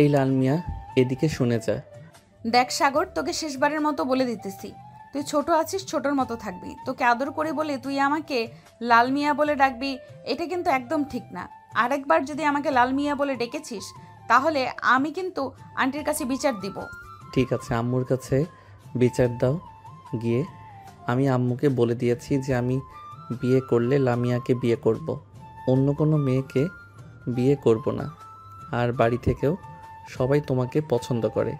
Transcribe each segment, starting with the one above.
এই লাল মিয়া, এদিকে শুনে যা। দেখ সাগর, তোকে শেষবারের মতো বলে দিতেছি, তুই ছোট আছিস, ছোটর মতো থাকবি। তোকে আদর করে বলে তুই আমাকে লাল মিয়া বলে ডাকবি, এটা কিন্তু একদম ঠিক না। আরেকবার যদি আমাকে লাল মিয়া বলে ডেকেছিস, তাহলে আমি কিন্তু আন্টির কাছে বিচার দিব। ঠিক আছে, আম্মুর কাছে বিচার দাও গিয়ে। আমি আম্মুকে বলে দিয়েছি যে আমি বিয়ে করলে লামিয়াকে বিয়ে করব, অন্য কোনো মেয়েকে বিয়ে করব না। আর বাড়ি থেকেও সবাই তোমাকে পছন্দ করে।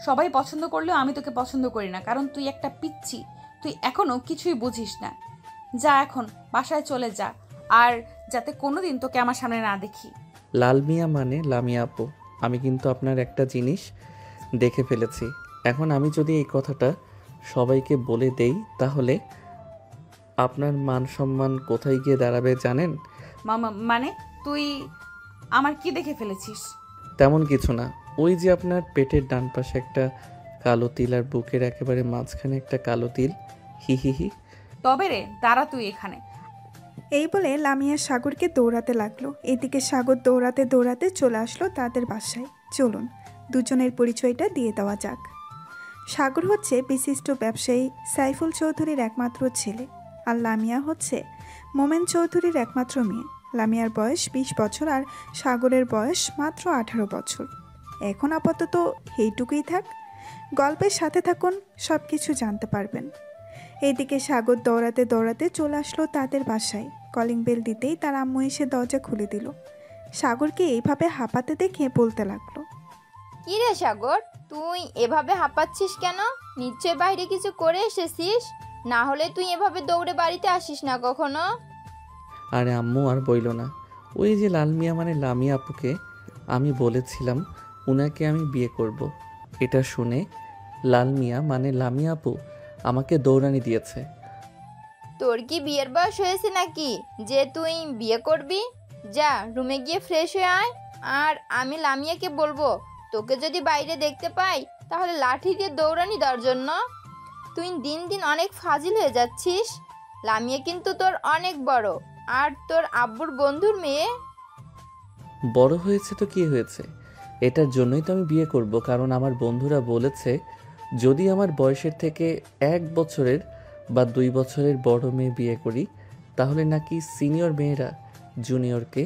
সবাই পছন্দ করলেও আমি তোকে পছন্দ করি না, কারণ তুই একটা পিচ্ছি। তুই এখনো কিছুই বুঝিস না। যা এখন বাসায় চলে যা, আর যাতে কোনোদিন তোকে আমার সামনে না দেখি। লাল মিয়া মানে লামিয়া আপু। আমি কিন্তু আপনার একটা জিনিস দেখে ফেলেছি। এখন আমি যদি এই কথাটা সবাইকে বলে দেই, তাহলে আপনার মান সম্মান কোথায় গিয়ে দাঁড়াবে জানেন? মামা মানে তুই আমার কি দেখে ফেলেছিস? তেমন কিছু না। ওই যে আপনার পেটের ডান পাশে একটা কালো তিল আর বুকের একেবারে মাঝখানে একটা কালো তিল। হি হি হি। তবে রে, দাঁড়া তুই এখানে। এই বলে লামিয়া সাগরকে দৌড়াতে লাগলো। এদিকে সাগর দৌড়াতে দৌড়াতে চলে আসলো তাদের বাসায়। চলুন দুজনের পরিচয়টা দিয়ে দেওয়া যাক। সাগর হচ্ছে বিশিষ্ট ব্যবসায়ী সাইফুল চৌধুরীর একমাত্র ছেলে, আর লামিয়া হচ্ছে মোমেন চৌধুরীর একমাত্র মেয়ে। লামিয়ার বয়স 20 বছর আর সাগরের বয়স মাত্র 18 বছর। এখন আপাতত এইটুকুই থাক, গল্পের সাথে থাকুন, সব কিছু জানতে পারবেন। এইদিকে সাগর দৌড়াতে দৌড়াতে চলে আসলো তাদের বাসায়। কলিং বেল দিতেই তার আম্মু এসে দরজা খুলে দিল। সাগরকে এইভাবে হাঁপাতে দেখে বলতে লাগলো, কি রে সাগর, তুই এভাবে হাঁপাচ্ছিস কেন? নিশ্চয় বাইরে কিছু করে এসেছিস, না হলে তুই এভাবে দৌড়ে বাড়িতে আসিস না কখনো। আরে আম্মু আর বইল না। ওই যে লাল মিয়া মানে লামিয়া আপুকে আমি বলেছিলাম উনাকে আমি বিয়ে করব। এটা শুনে লাল মিয়া মানে লামিয়া আপু আমাকে দৌড়ানি দিয়েছে। তোর কি বিয়ের বয়স হয়েছে নাকি যে তুই বিয়ে করবি? যা রুমে গিয়ে ফ্রেশ হয়ে আয়, আর আমি লামিয়াকে বলবো তোকে যদি বাইরে দেখতে পাই তাহলে লাঠি দিয়ে দৌড়ানি দেওয়ার জন্য। তুই দিন দিন অনেক ফাজিল হয়ে যাচ্ছিস। লামিয়া কিন্তু তোর অনেক বড়, আর তোর আব্বুর বন্ধুর মেয়ে। বড় হয়েছে তো কি হয়েছে, এটার জন্যই তো আমি বিয়ে করব। কারণ আমার বন্ধুরা বলেছে যদি আমার বয়সের থেকে 1 বছরের বা 2 বছরের বড় মেয়ে বিয়ে করি, তাহলে নাকি সিনিয়র মেয়েরা জুনিয়রকে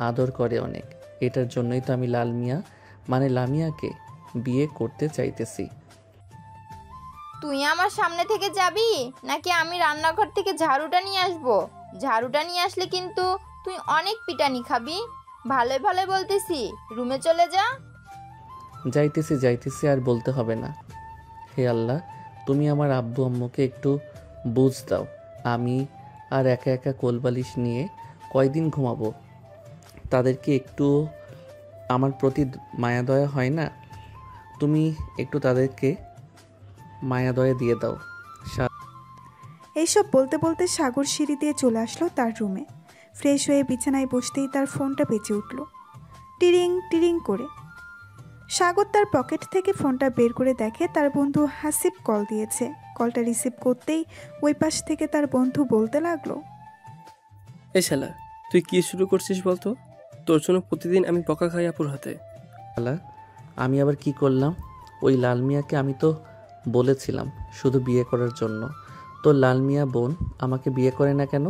আদর করে অনেক। এটার জন্যই তো আমি লাল মিয়া মানে লামিয়াকে বিয়ে করতে চাইতেছি। তুই আমার সামনে থেকে যাবি নাকি আমি রান্নাঘর থেকে ঝাড়ুটা নিয়ে আসবো? ঝাড়ুটা নিয়ে আসলে কিন্তু তুই অনেক পিটানি খাবি। ভালো ভালো বলতেছি, রুমে চলে যা। যাইতেছি যাইতেছি, আর বলতে হবে না। হে আল্লাহ, তুমি আমার আব্বু আম্মুকে একটু বুঝ দাও। আমি আর একা একা কোলবালিশ নিয়ে কয়দিন ঘুমাবো? তাদেরকে একটু আমার প্রতি মায়া দয়া হয় না? তুমি একটু তাদেরকে মায়া দয়া দিয়ে দাও। এইসব বলতে বলতে সাগর সিঁড়ি দিয়ে চলে আসলো তার রুমে। ফ্রেশ হয়ে বিছানায় বসতেই তার ফোনটা বেজে উঠল, টিরিং টিরিং করে। সাগর তার পকেট থেকে ফোনটা বের করে দেখে তার বন্ধু হাসিব কল দিয়েছে। কলটা রিসিভ করতেই ওই পাশ থেকে তার বন্ধু বলতে লাগলো, এই শালা, তুই কি শুরু করছিস বলতো? তোর জন্য প্রতিদিন আমি বকা খাই আপুর হাতে। আল্লাহ, আমি আবার কি করলাম? ওই লাল মিয়াকে আমি তো বলেছিলাম শুধু বিয়ে করার জন্য। তো লাল মিয়া বোন আমাকে বিয়ে করে না কেন?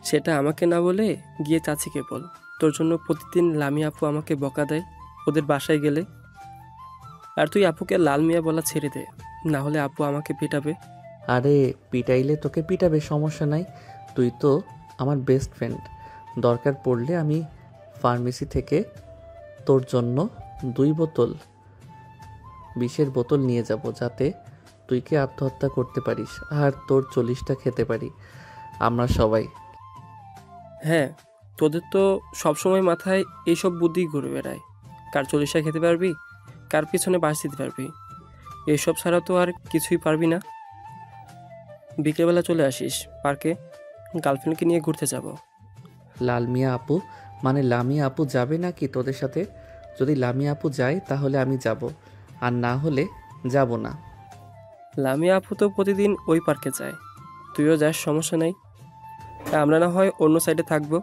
সেটা আমাকে না বলে গিয়ে চাচিকে বল। তোর জন্য প্রতিদিন লামি আপু আমাকে বকা দেয় ওদের বাসায় গেলে। আর তুই আপুকে লাল মিয়া বলা ছেড়ে দে, না হলে আপু আমাকে পিটাবে। আরে পিটাইলে তোকে পিটাবে, সমস্যা নাই। তুই তো আমার বেস্ট ফ্রেন্ড। দরকার পড়লে আমি ফার্মেসি থেকে তোর জন্য 2 বোতল বিষের বোতল নিয়ে যাব, যাতে তুই কি আত্মহত্যা করতে পারিস আর তোর 40টা খেতে পারি আমরা সবাই। হ্যাঁ, তোদের তো সবসময় মাথায় এইসব বুদ্ধি ঘুরে বেড়ায়। কার 40টা খেতে পারবি, কার পিছনে বাস দিতে পারবি, এসব ছাড়া তো আর কিছুই পারবি না। বিকেলবেলা চলে আসিস পার্কে, গার্লফ্রেন্ডকে নিয়ে ঘুরতে যাব। লাল মিয়া আপু মানে লামিয়া আপু যাবে নাকি তোদের সাথে? যদি লামিয়া আপু যায় তাহলে আমি যাব, আর না হলে যাব না। লামিয়া আপু তো প্রতিদিন ওই পার্কে যায়, তুইও যাস, সমস্যা নেই। আমরা না হয় অন্য সাইডে থাকবো,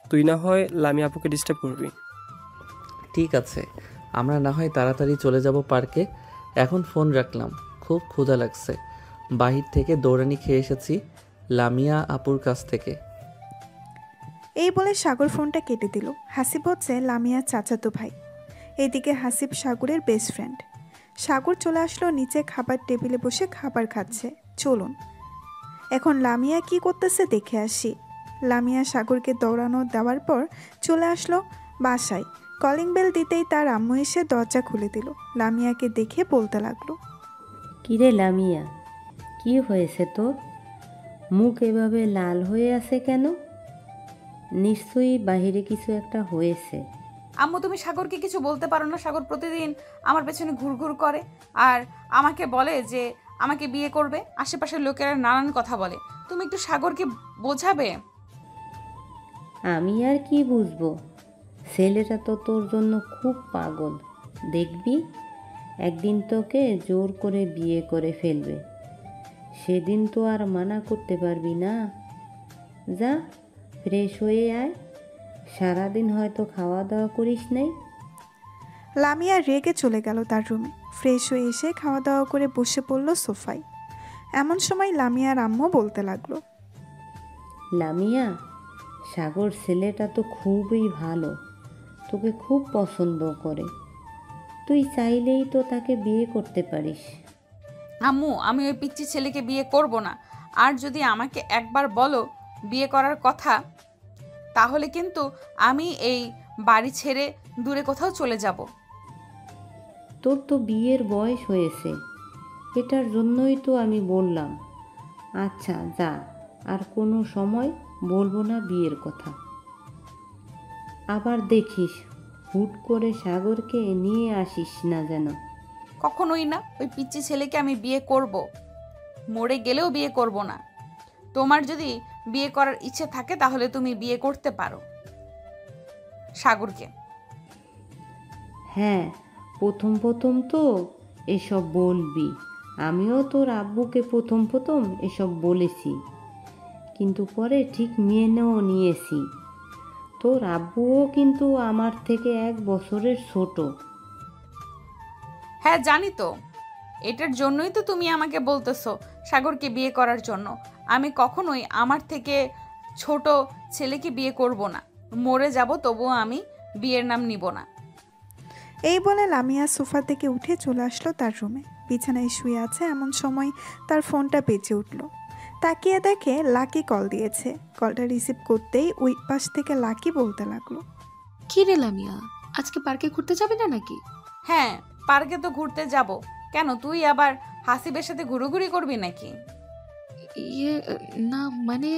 তুই না হয় লামিয়া আপুকে ডিস্টার্ব করবি। ঠিক আছে, আমরা না হয় তাড়াতাড়ি চলে যাব পার্কে। এখন ফোন রাখলাম, খুব ক্ষুধা লাগছে। বাহির থেকে দৌড়ানি খেয়ে এসেছি লামিয়া আপুর কাছ থেকে। এই বলে সাগর ফোনটা কেটে দিল। হাসিব হচ্ছে লামিয়ার চাচাতো ভাই। এদিকে হাসিব সাগরের বেস্ট ফ্রেন্ড। সাগর চলে আসলো নিচে, খাবার টেবিলে বসে খাবার খাচ্ছে। চলুন এখন লামিয়া কি করতেছে দেখে আসি। লামিয়া সাগরকে দৌড়ানো দেওয়ার পর চলে আসলো বাসায়। কলিং বেল দিতেই তার আম্মু এসে দরজা খুলে দিল। লামিয়াকে দেখে বলতে লাগলো, কিরে লামিয়া, কি হয়েছে তোর? মুখ এভাবে লাল হয়ে আছে কেন? নিশ্চয়ই বাহিরে কিছু একটা হয়েছে। আম্মু তুমি সাগরকে কিছু বলতে পারো না? সাগর প্রতিদিন আমার পেছনে ঘুরঘুর করে আর আমাকে বলে যে আমাকে বিয়ে করবে। আশেপাশের লোকেরা নানান কথা বলে, তুমি একটু সাগরকে বোঝাবে। আমি আর কি বুঝবো? ছেলেটা তো তোর জন্য খুব পাগল। দেখবি একদিন তোকে জোর করে বিয়ে করে ফেলবে। সেদিন তো আর মানা করতে পারবি না। যা ফ্রেশ হয়ে আয়, সারাদিন হয়তো খাওয়া দাওয়া করিস নাই। লামিয়া রেগে চলে গেল তার রুমে। ফ্রেশ হয়ে এসে খাওয়া দাওয়া করে বসে পড়ল সোফায়। এমন সময় লামিয়ার আম্মু বলতে লাগলো, লামিয়া, সাগর ছেলেটা তো খুবই ভালো, তোকে খুব পছন্দ করে। তুই চাইলেই তো তাকে বিয়ে করতে পারিস। আম্মু আমি ওই পিচ্চি ছেলেকে বিয়ে করব না। আর যদি আমাকে একবার বলো বিয়ে করার কথা, তাহলে কিন্তু আমি এই বাড়ি ছেড়ে দূরে কোথাও চলে যাব। তোর তো বিয়ের বয়স হয়েছে, এটার জন্যই তো আমি বললাম। আচ্ছা যা, আর কোনো সময় বলবো না বিয়ের কথা। আবার দেখিস হুট করে সাগরকে নিয়ে আসিস না যেন। কখনোই না, ওই পিচ্চি ছেলেকে আমি বিয়ে করব, মরে গেলেও বিয়ে করব না। তোমার যদি বিয়ে করার ইচ্ছে থাকে তাহলে তুমি বিয়ে করতে পারো সাগরকে। হ্যাঁ, প্রথম প্রথম তো এসব বলবি। আমিও তোর আব্বুকে প্রথম প্রথম এসব বলেছি, কিন্তু পরে ঠিক মেনেও নিয়েছি। তোর আব্বুও কিন্তু আমার থেকে 1 বছরের ছোট। হ্যাঁ জানি তো, এটার জন্যই তো তুমি আমাকে বলতেছো সাগরকে বিয়ে করার জন্য। আমি কখনোই আমার থেকে ছোট ছেলেকে বিয়ে করব না। মরে যাব তবুও আমি বিয়ের নাম নিব না। এই বলে লামিয়া সোফা থেকে উঠে চলে আসলো তার রুমে। বিছানায় শুয়ে আছে, এমন সময় তার ফোনটা বেজে উঠল। তাকিয়ে দেখে লাকি কল দিয়েছে। কলটা রিসিভ করতেই ওই পাশ থেকে লাকি বলতে লাগলো, কি রে লামিয়া, আজকে পার্কে ঘুরতে যাবে না নাকি? হ্যাঁ পার্কে তো ঘুরতে যাব। কেন তুই আবার হাসিবের সাথে ঘুরোঘুরি করবি নাকি? ইয়ে না মানে,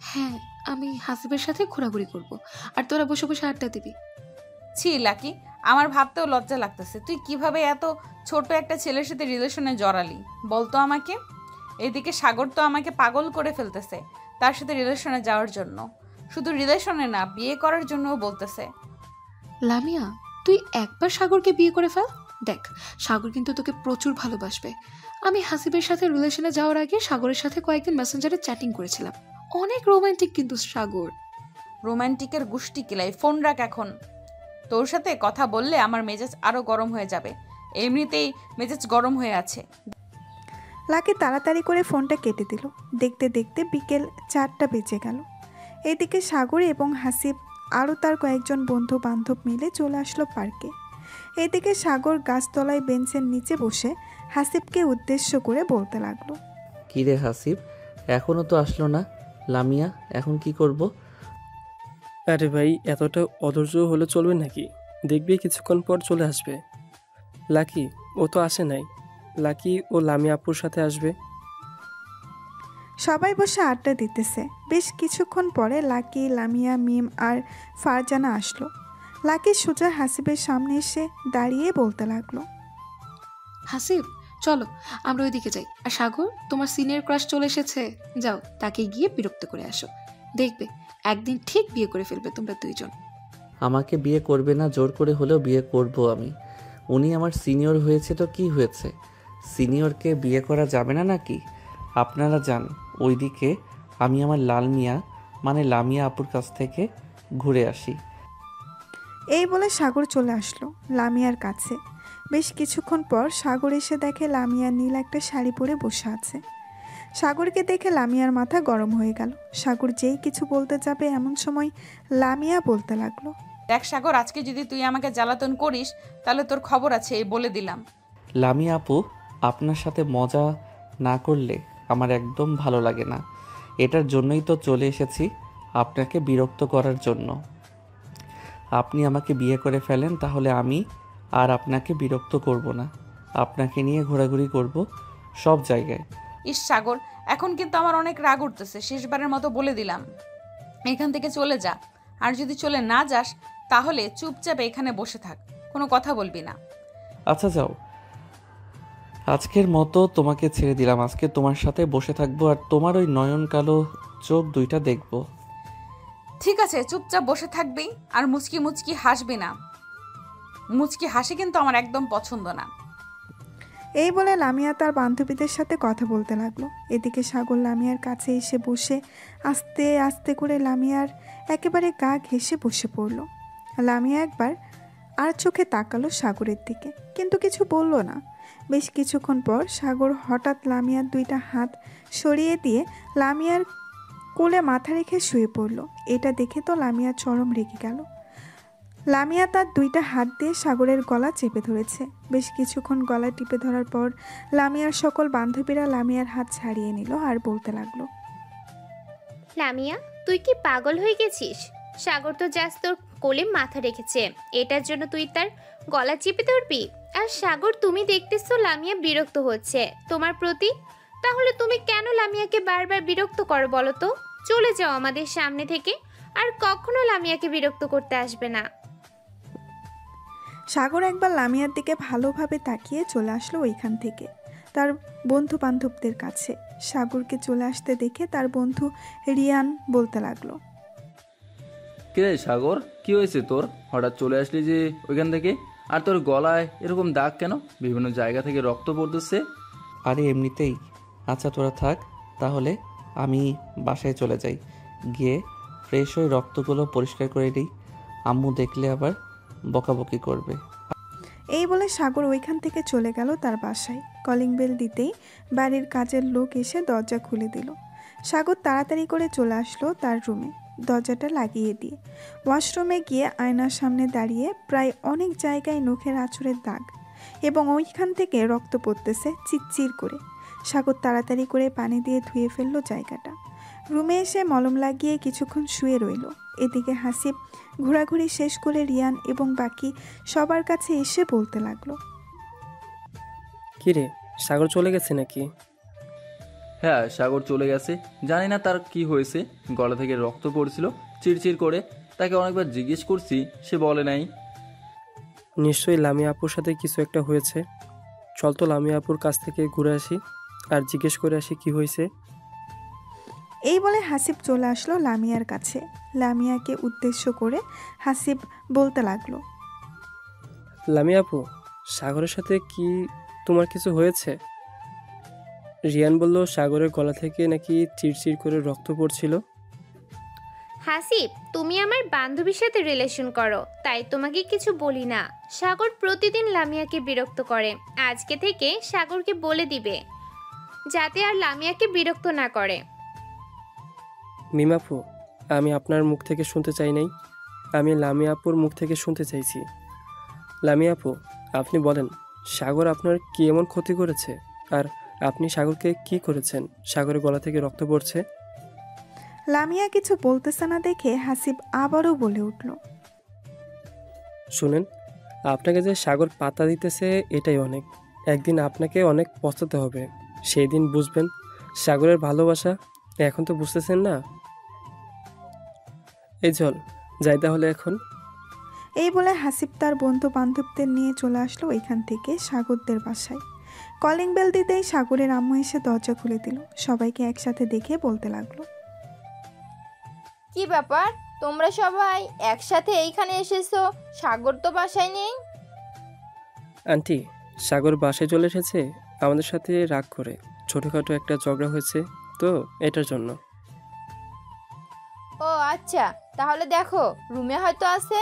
হ্যাঁ আমি হাসিবের সাথে ঘোরাঘুরি করব, আর তোরা বসে বসে আড্ডা দিবি। ছি লাকি, আমার ভাবতেও লজ্জা লাগতেছে। তুই কিভাবে এত ছোট একটা ছেলের সাথে রিলেশনে জড়ালি বলতো আমাকে? এদিকে সাগর তো আমাকে পাগল করে ফেলতেছে তার সাথে রিলেশনে যাওয়ার জন্য। শুধু রিলেশনে না, বিয়ে করার জন্যও বলতেছে। লামিয়া, তুই একবার সাগরকে বিয়ে করে ফেল, দেখ সাগর কিন্তু তোকে প্রচুর ভালোবাসবে। আমি হাসিবের সাথে রিলেশনে যাওয়ার আগে সাগরের সাথে কয়েকদিন মেসেঞ্জারে চ্যাটিং করেছিলাম, অনেক রোমান্টিক কিন্তু সাগর। রোমান্টিকের গুষ্টি কিলাই, ফোন রাখ এখন। তোর সাথে কথা বললে আমার মেজাজ আরো গরম হয়ে যাবে, এমনিতেই মেজাজ গরম হয়ে আছে। লাকি তাড়াতাড়ি করে ফোনটা কেটে দিল। দেখতে দেখতে বিকেল 4টা বেজে গেল। এদিকে সাগর এবং হাসিব আরও তার কয়েকজন বন্ধু বান্ধব মিলে চলে আসলো পার্কে। এদিকে সাগর গাছতলায় বেঞ্চের নিচে বসে হাসিবকে উদ্দেশ্য করে বলতে লাগলো, কী রে হাসিব, এখনও তো আসলো না? লামিয়া এখন কি করব? আরে ভাই, এতটা অধৈর্য হলে চলবে নাকি? দেখবি কিছুক্ষণ পর চলে আসবে। লাকি ও তো আসে নাই, লাকি ও লামিয়া আপুর সাথে আসবে। সবাই বসে আড্ডা দিতেছে। বেশ কিছুক্ষণ পরে লাকি, লামিয়া, মিম আর ফারজানা আসলো। লাকি সোজা হাসিবের সামনে এসে দাঁড়িয়ে বলতে লাগলো, হাসিব চলো আমরা ওইদিকে যাই। আর সাগর, তোমার সিনিয়র ক্রাশ চলে এসেছে, যাও তাকে গিয়ে বিরক্ত করে আসো। দেখবে একদিন ঠিক বিয়ে করে ফেলবে তোমরা দুইজন। আমাকে বিয়ে করবে না, জোর করে হলেও বিয়ে করব আমি। উনি আমার সিনিয়র হয়েছে তো কি হয়েছে? সিনিয়রকে বিয়ে করা যাবে না নাকি? আপনারা যান ওইদিকে, আমি আমার লাল মিয়া মানে লামিয়া আপুর কাছ থেকে ঘুরে আসি। এই বলে সাগর চলে আসলো লামিয়ার কাছে। বেশ কিছুক্ষণ পর সাগর এসে দেখে লামিয়া নীল একটা শাড়ি পরে বসে আছে। সাগরকে দেখে লামিয়ার মাথা গরম হয়ে গেল। সাগর যেই কিছু বলতে যাবে এমন সময় লামিয়া বলতে লাগলো, দেখ সাগর, আজকে যদি তুই আমাকে জ্বালাতন করিস তাহলে তোর খবর আছে, এই বলে দিলাম। লামিয়া আপু, আপনার সাথে মজা না করলে আমার একদম ভালো লাগে না। এটার জন্যই তো চলে এসেছি, আপনাকে বিরক্ত করার জন্য। আপনি আমাকে বিয়ে করে ফেলেন, তাহলে আমি আর আপনাকে বিরক্ত করব না। আপনাকে নিয়ে ঘোরাঘুরি করব সব জায়গায়। ইস সাগর, এখন কিন্তু আমার অনেক রাগ উঠতেছে। শেষবারের মতো বলে দিলাম, এখান থেকে চলে যা। আর যদি চলে না যাস তাহলে চুপচাপ এখানে বসে থাক, কোনো কথা বলবি না। আচ্ছা যাও, আজকের মতো তোমাকে ছেড়ে দিলাম। আজকে তোমার সাথে বসে থাকবো আর তোমার ওই নয়ন কালো চোখ দুইটা দেখবো। ঠিক আছে, চুপচাপ বসে থাকবি আর মুচকি মুচকি হাসবি না। মুচকি হাসি কিন্তু আমার একদম পছন্দ না। এই বলে লামিয়া তার বান্ধবীদের সাথে কথা বলতে লাগলো। এদিকে সাগর লামিয়ার কাছে এসে বসে আস্তে আস্তে করে লামিয়ার একেবারে গা ঘেঁষে বসে পড়ল। লামিয়া একবার আর চোখে তাকালো সাগরের দিকে, কিন্তু কিছু বলল না। বেশ কিছুক্ষণ পর সাগর হঠাৎ লামিয়ার দুইটা হাত সরিয়ে দিয়ে লামিয়ার কোলে মাথা রেখে শুয়ে পড়ল। এটা দেখে তো লামিয়া চরম রেগে গেল। লামিয়া তার দুইটা হাত দিয়ে সাগরের গলা চেপে ধরেছে। বেশ কিছুক্ষণ গলা টিপে ধরার পর লামিয়ার সকল বান্ধবীরা লামিয়ার হাত ছাড়িয়ে নিল আর বলতে লাগলো, লামিয়া, তুই কি পাগল হয়ে গেছিস? সাগর তো জাস্ট তোর কোলে মাথা রেখেছে, এটার জন্য তুই তার গলা চিপে ধরবি? আর সাগর, তুমি দেখতেছো লামিয়া বিরক্ত হচ্ছে তোমার প্রতি, তাহলে তুমি কেন লামিয়াকে বারবার বিরক্ত করো বলো তো? চলে যাও আমাদের সামনে থেকে, আর কখনো লামিয়াকে বিরক্ত করতে আসবে না। সাগর একবার লামিয়ার দিকে ভালোভাবে তাকিয়ে চলে আসলো ওইখান থেকে তার বন্ধু বান্ধবদের কাছে। সাগরকে চলে আসতে দেখে তার বন্ধু রিয়ান বলতে লাগলো, কিরে সাগর, কি হয়েছে তোর? হঠাৎ চলে আসলি যে ওইখান থেকে? আর তোর গলায় এরকম দাগ কেন? বিভিন্ন জায়গা থেকে রক্ত পড়তেছে। আরে এমনিতেই। আচ্ছা তোরা থাক, তাহলে আমি বাসায় চলে যাই, গিয়ে ফ্রেশ হয়ে রক্তগুলো পরিষ্কার করে দিই। আম্মু দেখলে আবার বকাবকি করবে। এই বলে সাগর ওইখান থেকে চলে গেল তার বাসায়। কলিং বেল দিতেই বাড়ির কাজের লোক এসে দরজা খুলে দিল। সাগর তাড়াতাড়ি করে চলে আসলো তার রুমে, দরজাটা লাগিয়ে দিয়ে ওয়াশরুমে গিয়ে আয়নার সামনে দাঁড়িয়ে প্রায় অনেক জায়গায় নখের আঁচড়ের দাগ এবং ওইখান থেকে রক্ত পড়তেছে চিরচির করে। সাগর তাড়াতাড়ি করে পানি দিয়ে ধুয়ে ফেললো জায়গাটা। রুমে এসে মলম লাগিয়ে কিছুক্ষণ শুয়ে রইল। এদিকে হাসিব ঘোরাঘুরি শেষ করে রিয়ান এবং বাকি সবার কাছে এসে বলতে লাগলো, কিরে, সাগর চলে গেছে নাকি? হ্যাঁ, সাগর চলে গেছে। জানি না তার কি হয়েছে, গলা থেকে রক্ত পড়ছিল চিরচির করে। তাকে অনেকবার জিজ্ঞেস করছি, সে বলে নাই। নিশ্চয়ই লামিয়া আপুর সাথে কিছু একটা হয়েছে। চল তো লামিয়া আপুর কাছ থেকে ঘুরে আসি আর জিজ্ঞেস করে আসি কি হয়েছে। এই বলে হাসিব চলে আসলো লামিয়ার কাছে। লামিয়াকে উদ্দেশ্য করে হাসিব বলতে লাগলো, লামিয়া আপু, সাগরের সাথে কি তোমার কিছু হয়েছে? রিয়ান বলল সাগরের গলা থেকে নাকি চিরচির করে রক্ত পড়ছিল। হাসিব, তুমি আমার বান্ধবীর সাথে রিলেশন করো, তাই তোমাকে কিছু বলি না। সাগর প্রতিদিন লামিয়াকে বিরক্ত করে। আজকে থেকে সাগরকে বলে দিবে যাতে আর লামিয়াকে বিরক্ত না করে। মিমাপু, আমি আপনার মুখ থেকে শুনতে চাই নাই, আমি লামিয়া আপুর মুখ থেকে শুনতে চাইছি। লামিয়া আপু, আপনি বলেন, সাগর আপনার কি এমন ক্ষতি করেছে? আর আপনি সাগরকে কি করেছেন? সাগরের গলা থেকে রক্ত পড়ছে। লামিয়া কিছু বলতেছে না দেখে হাসিব আবারও বলে উঠল, শুনেন, আপনাকে যে সাগর পাতা দিতেছে এটাই অনেক। একদিন আপনাকে অনেক পস্তাতে হবে, সেই দিন বুঝবেন সাগরের ভালোবাসা। এখন তো বুঝতেছেন না। এই চল যাই তাহলে এখন। এই বলে হাসিব তার বন্ধু বান্ধবদের নিয়ে চলে আসলো ওইখান থেকে সাগরদের বাসায়। কলিং বেল দিতেই সাগরের আম্মু এসে দরজা খুলে দিল। সবাইকে একসাথে দেখে বলতে লাগলো, কি ব্যাপার, তোমরা সবাই একসাথে এইখানে এসেছো? সাগর তো বাসায় নেই। আন্টি, সাগর বাসায় চলে এসেছে আমাদের সাথে রাগ করে। ছোটোখাটো একটা ঝগড়া হয়েছে তো, এটার জন্য। ও আচ্ছা, তাহলে দেখো রুমে হয়তো আছে।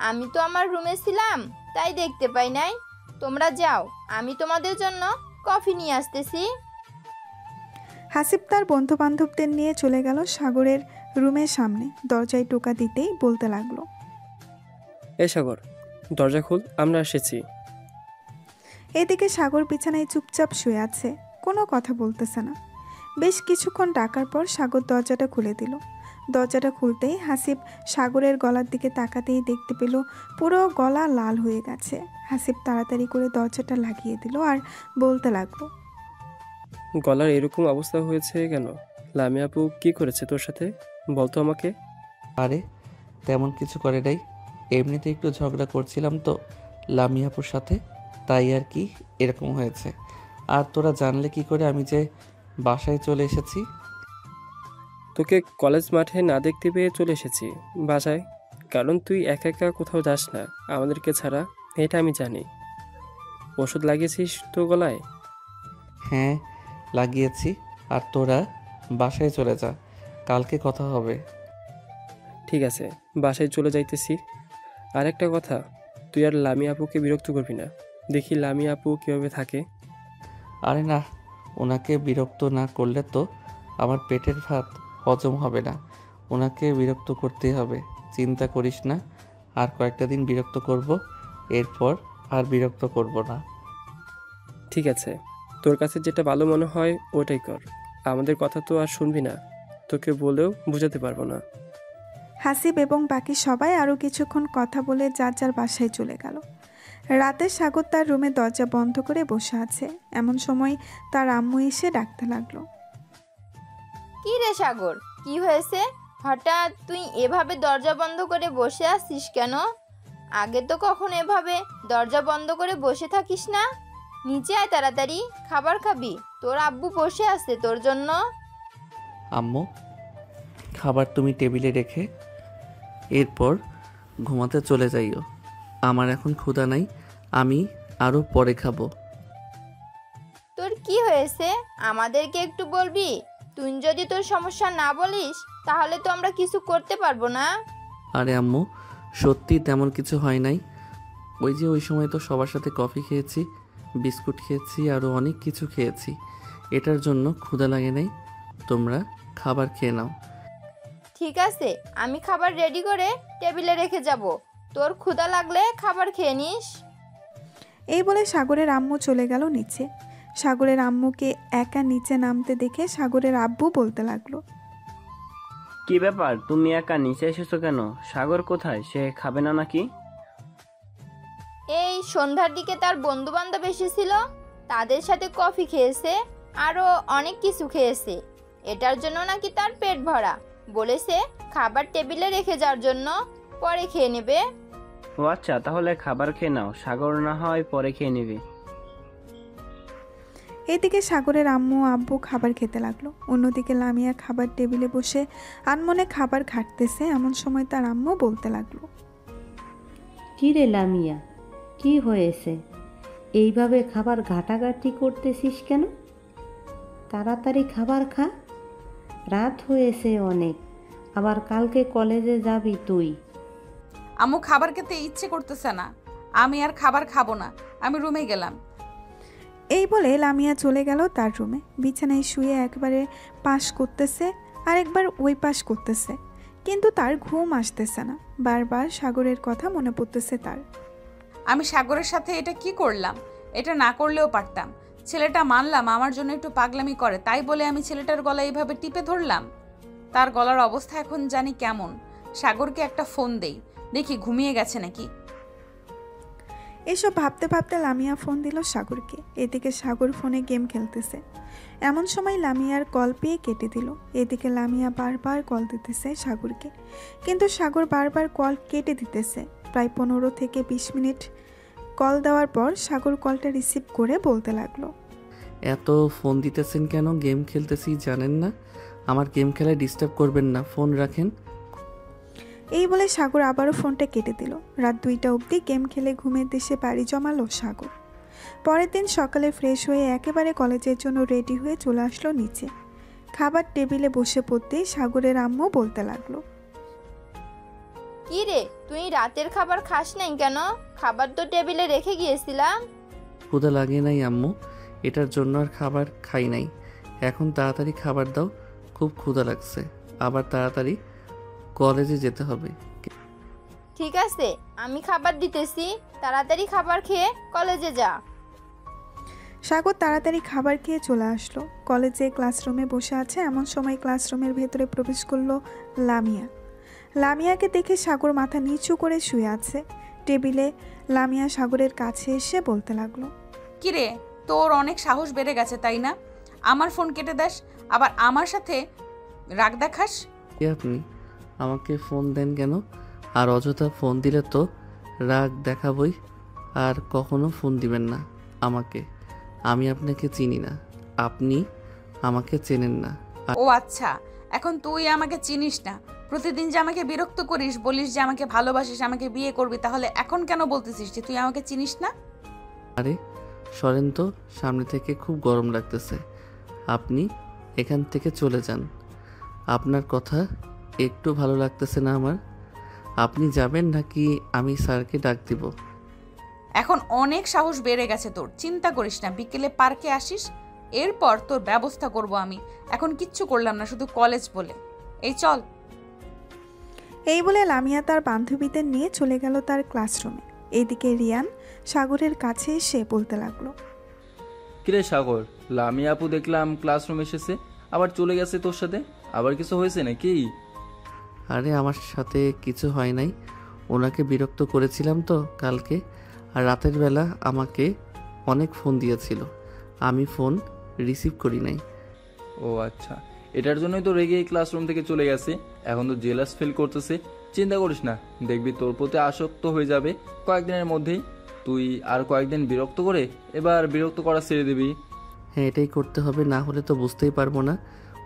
আমি তো আমার রুমে ছিলাম, তাই দেখতে পাই নাই। তোমরা যাও, আমি তোমাদের জন্য কফি নিয়ে আসতেছি। হাসিব তার বন্ধু বান্ধবদের নিয়ে চলে গেল সাগরের রুমের সামনে। দরজায় টোকা দিতেই বলতে লাগলো, এ সাগর, দরজা খুল, আমরা এসেছি। এদিকে সাগর বিছানায় চুপচাপ শুয়ে আছে, কোনো কথা বলতেছে না। বেশ কিছুক্ষণ ডাকার পর সাগর দরজাটা খুলে দিল। দরজাটা খুলতেই হাসিব সাগরের গলার দিকে তাকাতেই দেখতে পেল পুরো গলা লাল হয়ে গেছে। হাসিব তাড়াতাড়ি করে দরজাটা লাগিয়ে দিল আর বলতে লাগলো, গলার এরকম অবস্থা হয়েছে কেন? লামিয়া আপু কি করেছে তোর সাথে, বলতো আমাকে। আরে তেমন কিছু করে নাই, এমনিতে একটু ঝগড়া করছিলাম তো লামিয়াপুর সাথে, তাই আর কি এরকম হয়েছে। আর তোরা জানলে কি করে আমি যে বাসায় চলে এসেছি? তোকে কলেজ মাঠে না দেখতে পেয়ে চলে এসেছি বাসায়, কারণ তুই একা একা কোথাও যাস না আমাদেরকে ছাড়া, এটা আমি জানি। ওষুধ লাগিয়েছিস তো গলায়? হ্যাঁ লাগিয়েছি। আর তোরা বাসায় চলে যা, কালকে কথা হবে। ঠিক আছে, বাসায় চলে যাইতেছি। আর একটা কথা, তুই আর লামিয়া আপুকে বিরক্ত করবি না। দেখি লামিয়া আপু কীভাবে থাকে। আরে না, ওনাকে বিরক্ত না করলে তো আমার পেটের ভাত হজম হবে না। ওনাকে বিরক্ত করতেই হবে, চিন্তা করিস না। আর কয়েকটা দিন বিরক্ত করব, এরপর আর বিরক্ত করব না। ঠিক আছে, তোর কাছে যেটা ভালো মনে হয় ওটাই কর। আমাদের কথা তো আর শুনবি না, তোকে বলেও বোঝাতে পারবো না। হাসিব এবং বাকি সবাই আরও কিছুক্ষণ কথা বলে যার যার বাসায় চলে গেল। রাতে সাগর তার রুমে দরজা বন্ধ করে বসে আছে। এমন সময় তার আম্মু এসে ডাকতে লাগলো, কি রে সাগর, কি হয়েছে? হঠাৎ তুই এভাবে দরজা বন্ধ করে বসে আছিস কেন? আগে তো কখনো এভাবে দরজা বন্ধ করে বসে থাকিস না। নিচে আয় তাড়াতাড়ি, খাবার খাবি, তোর আব্বু বসে আছে তোর জন্য। আম্মু, খাবার তুমি টেবিলে রেখে এরপর ঘুমাতে চলে যাইও। আমার এখন ক্ষুধা নাই, আমি আরও পরে খাবো। তোর কি হয়েছে আমাদেরকে একটু বলবি? তুই যদি তোর সমস্যা না বলিস তাহলে তো আমরা কিছু করতে পারবো না। আরে আম্মু, সত্যি তেমন কিছু হয় নাই। ওই সময় তো সবার সাথে কফি খেয়েছি, বিস্কুট খেয়েছি, আরও অনেক কিছু খেয়েছি। এটার জন্য ক্ষুধা লাগে নাই। তোমরা খাবার খেয়ে নাও। ঠিক আছে, আমি খাবার রেডি করে টেবিলে রেখে যাব, তোর ক্ষুধা লাগলে খাবার খেয়ে নিস। এই বলে সাগরের আম্মু চলে গেল নিচে। সাগরের আম্মুকে একা নিচে নামতে দেখে সাগরের আব্বু বলতে লাগলো, কি ব্যাপার, তুমি একা নিচে এসেছো কেন? সাগর কোথায়, সে খাবে না নাকি? এই সন্ধ্যার দিকে তার বন্ধু বান্ধব এসেছিল, তাদের সাথে কফি খেয়েছে, আরও অনেক কিছু খেয়েছে। এটার জন্য নাকি তার পেট ভরা, বলেছে খাবার টেবিলে রেখে যাওয়ার জন্য, পরে খেয়ে নেবে। ও আচ্ছা, তাহলে খাবার খেয়ে নাও, সাগর না হয় পরে খেয়ে নেবে। এদিকে সাগরের আম্মু আব্বু খাবার খেতে লাগলো। অন্যদিকে লামিয়া খাবার টেবিলে বসে আনমনে খাবার ঘাটতেছে। এমন সময় তার আম্মু বলতে লাগলো, কী রে লামিয়া, কি হয়েছে? এইভাবে খাবার ঘাটাঘাটি করতেছিস কেন? তাড়াতাড়ি খাবার খা, রাত হয়েছে অনেক, আবার কালকে কলেজে যাবি তুই। আম্মু খাবার খেতে ইচ্ছে করতেছে না, আমি আর খাবার খাবো না, আমি রুমে গেলাম। এই বলে লামিয়া চলে গেল তার রুমে। বিছানায় শুয়ে একবারে পাশ করতেছে আর একবার ওই পাশ করতেছে, কিন্তু তার ঘুম আসতেছে না। বারবার সাগরের কথা মনে পড়তেছে তার। আমি সাগরের সাথে এটা কি করলাম? এটা না করলেও পারতাম। ছেলেটা মানলাম আমার জন্য একটু পাগলামি করে, তাই বলে আমি ছেলেটার গলা এইভাবে টিপে ধরলাম। তার গলার অবস্থা এখন জানি কেমন। সাগরকে একটা ফোন দেই, দেখি ঘুমিয়ে গেছে নাকি। এসব ভাবতে ভাবতে লামিয়া ফোন দিল সাগরকে। এদিকে সাগর ফোনে গেম খেলতেছে। এমন সময় লামিয়ার কল পেয়ে কেটে দিল। এদিকে লামিয়া বারবার কল দিতেছে সাগরকে, কিন্তু সাগর বারবার কল কেটে দিতেছে। প্রায় 15 থেকে 20 মিনিট কল দেওয়ার পর সাগর কলটা রিসিভ করে বলতে লাগলো, এত ফোন দিতেছেন কেন? গেম খেলতেছি জানেন না? আমার গেম খেলায় ডিস্টার্ব করবেন না, ফোন রাখেন। এই বলে সাগর আবারও ফোনটা কেটে দিল। রাত 2টা অবধি গেম খেলে ঘুমের দেশে বাড়ি জমালো সাগর। পরের দিন সকালে ফ্রেশ হয়ে একেবারে কলেজের জন্য রেডি হয়ে চলে আসলো নিচে। খাবার টেবিলে বসে পড়তেই সাগরের আম্মু বলতে লাগলো, কি রে, তুই রাতের খাবার খাস নাই কেন? খাবার তো টেবিলে রেখে গিয়েছিলাম। ক্ষুধা লাগে নাই আম্মু, এটার জন্য আর খাবার খাই নাই। এখন তাড়াতাড়ি খাবার দাও, খুব ক্ষুধা লাগছে, আবার তাড়াতাড়ি কলেজে যেতে হবে। ঠিক আছে, আমি খাবার দিতেছি, তাড়াতাড়ি খাবার খেয়ে কলেজে যা। সাগর তাড়াতাড়ি খাবার খেয়ে চলে আসলো। কলেজে ক্লাসরুমে বসে আছে এমন সময় ক্লাসরুমের ভেতরে প্রবেশ করলো লামিয়া। লামিয়াকে দেখে সাগর মাথা নিচু করে শুয়ে আছে টেবিলে। লামিয়া সাগরের কাছে এসে বলতে লাগলো, কিরে, তোর অনেক সাহস বেড়ে গেছে তাই না? আমার ফোন কেটে দেস, আবার আমার সাথে রাগ দেখাস। কে আপনি? আমাকে ফোন দেন কেন? আর অযথা ফোন দিলে তো রাগ দেখাবই। আর কখনো ফোন দিবেন না আমাকে। আমি আপনাকে চিনি না, আপনি আমাকে চেনেন না। ও আচ্ছা, এখন তুই আমাকে চিনিস না। প্রতিদিন যে আমাকে বিরক্ত করিস, বলিস যে আমাকে ভালোবাসিস, আমাকে বিয়ে করবি, তাহলে এখন কেন বলতেছিস যে তুই আমাকে চিনিস না? আরে সরেন তো, সামনে থেকে খুব গরম লাগতেছে। আপনি এখান থেকে চলে যান। আপনার কথা একটু ভালো লাগতেছে না আমার। আপনি যাবেন নাকি আমি স্যারকে ডাক দিব? এখন অনেক সাহস বেড়ে গেছে তোর, চিন্তা করিস না। বিকেলে পার্কে আসিস, এরপর তোর ব্যবস্থা করব আমি। এখন কিচ্ছু করলাম না, শুধু কলেজ বলে। এই চল। এই বলে লামিয়া তার বান্ধবীদের নিয়ে চলে গেল তার ক্লাসরুমে। এইদিকে রিয়ান সাগরের কাছে এসে বলতে লাগলো, কিরে সাগর, লামিয়া আপু দেখলাম ক্লাসরুম এসেছে, আবার চলে গেছে তোর সাথে। আবার কিছু হয়েছে নাকি? আরে আমার সাথে কিছু হয় নাই, ওনাকে বিরক্ত করেছিলাম তো কালকে। আর রাতের বেলা আমাকে অনেক ফোন দিয়েছিল, আমি ফোন রিসিভ করি নাই। ও আচ্ছা, এটার জন্যই তো রেগে ক্লাসরুম থেকে চলে গেছে। এখন তো জেলাস ফিল করতেছে। চিন্তা করিস না, দেখবি তোর প্রতি আসক্ত হয়ে যাবে কয়েকদিনের মধ্যেই। তুই আর কয়েকদিন বিরক্ত করে এবার বিরক্ত করা ছেড়ে দিবি। হ্যাঁ, এটাই করতে হবে, না হলে তো বুঝতেই পারবো না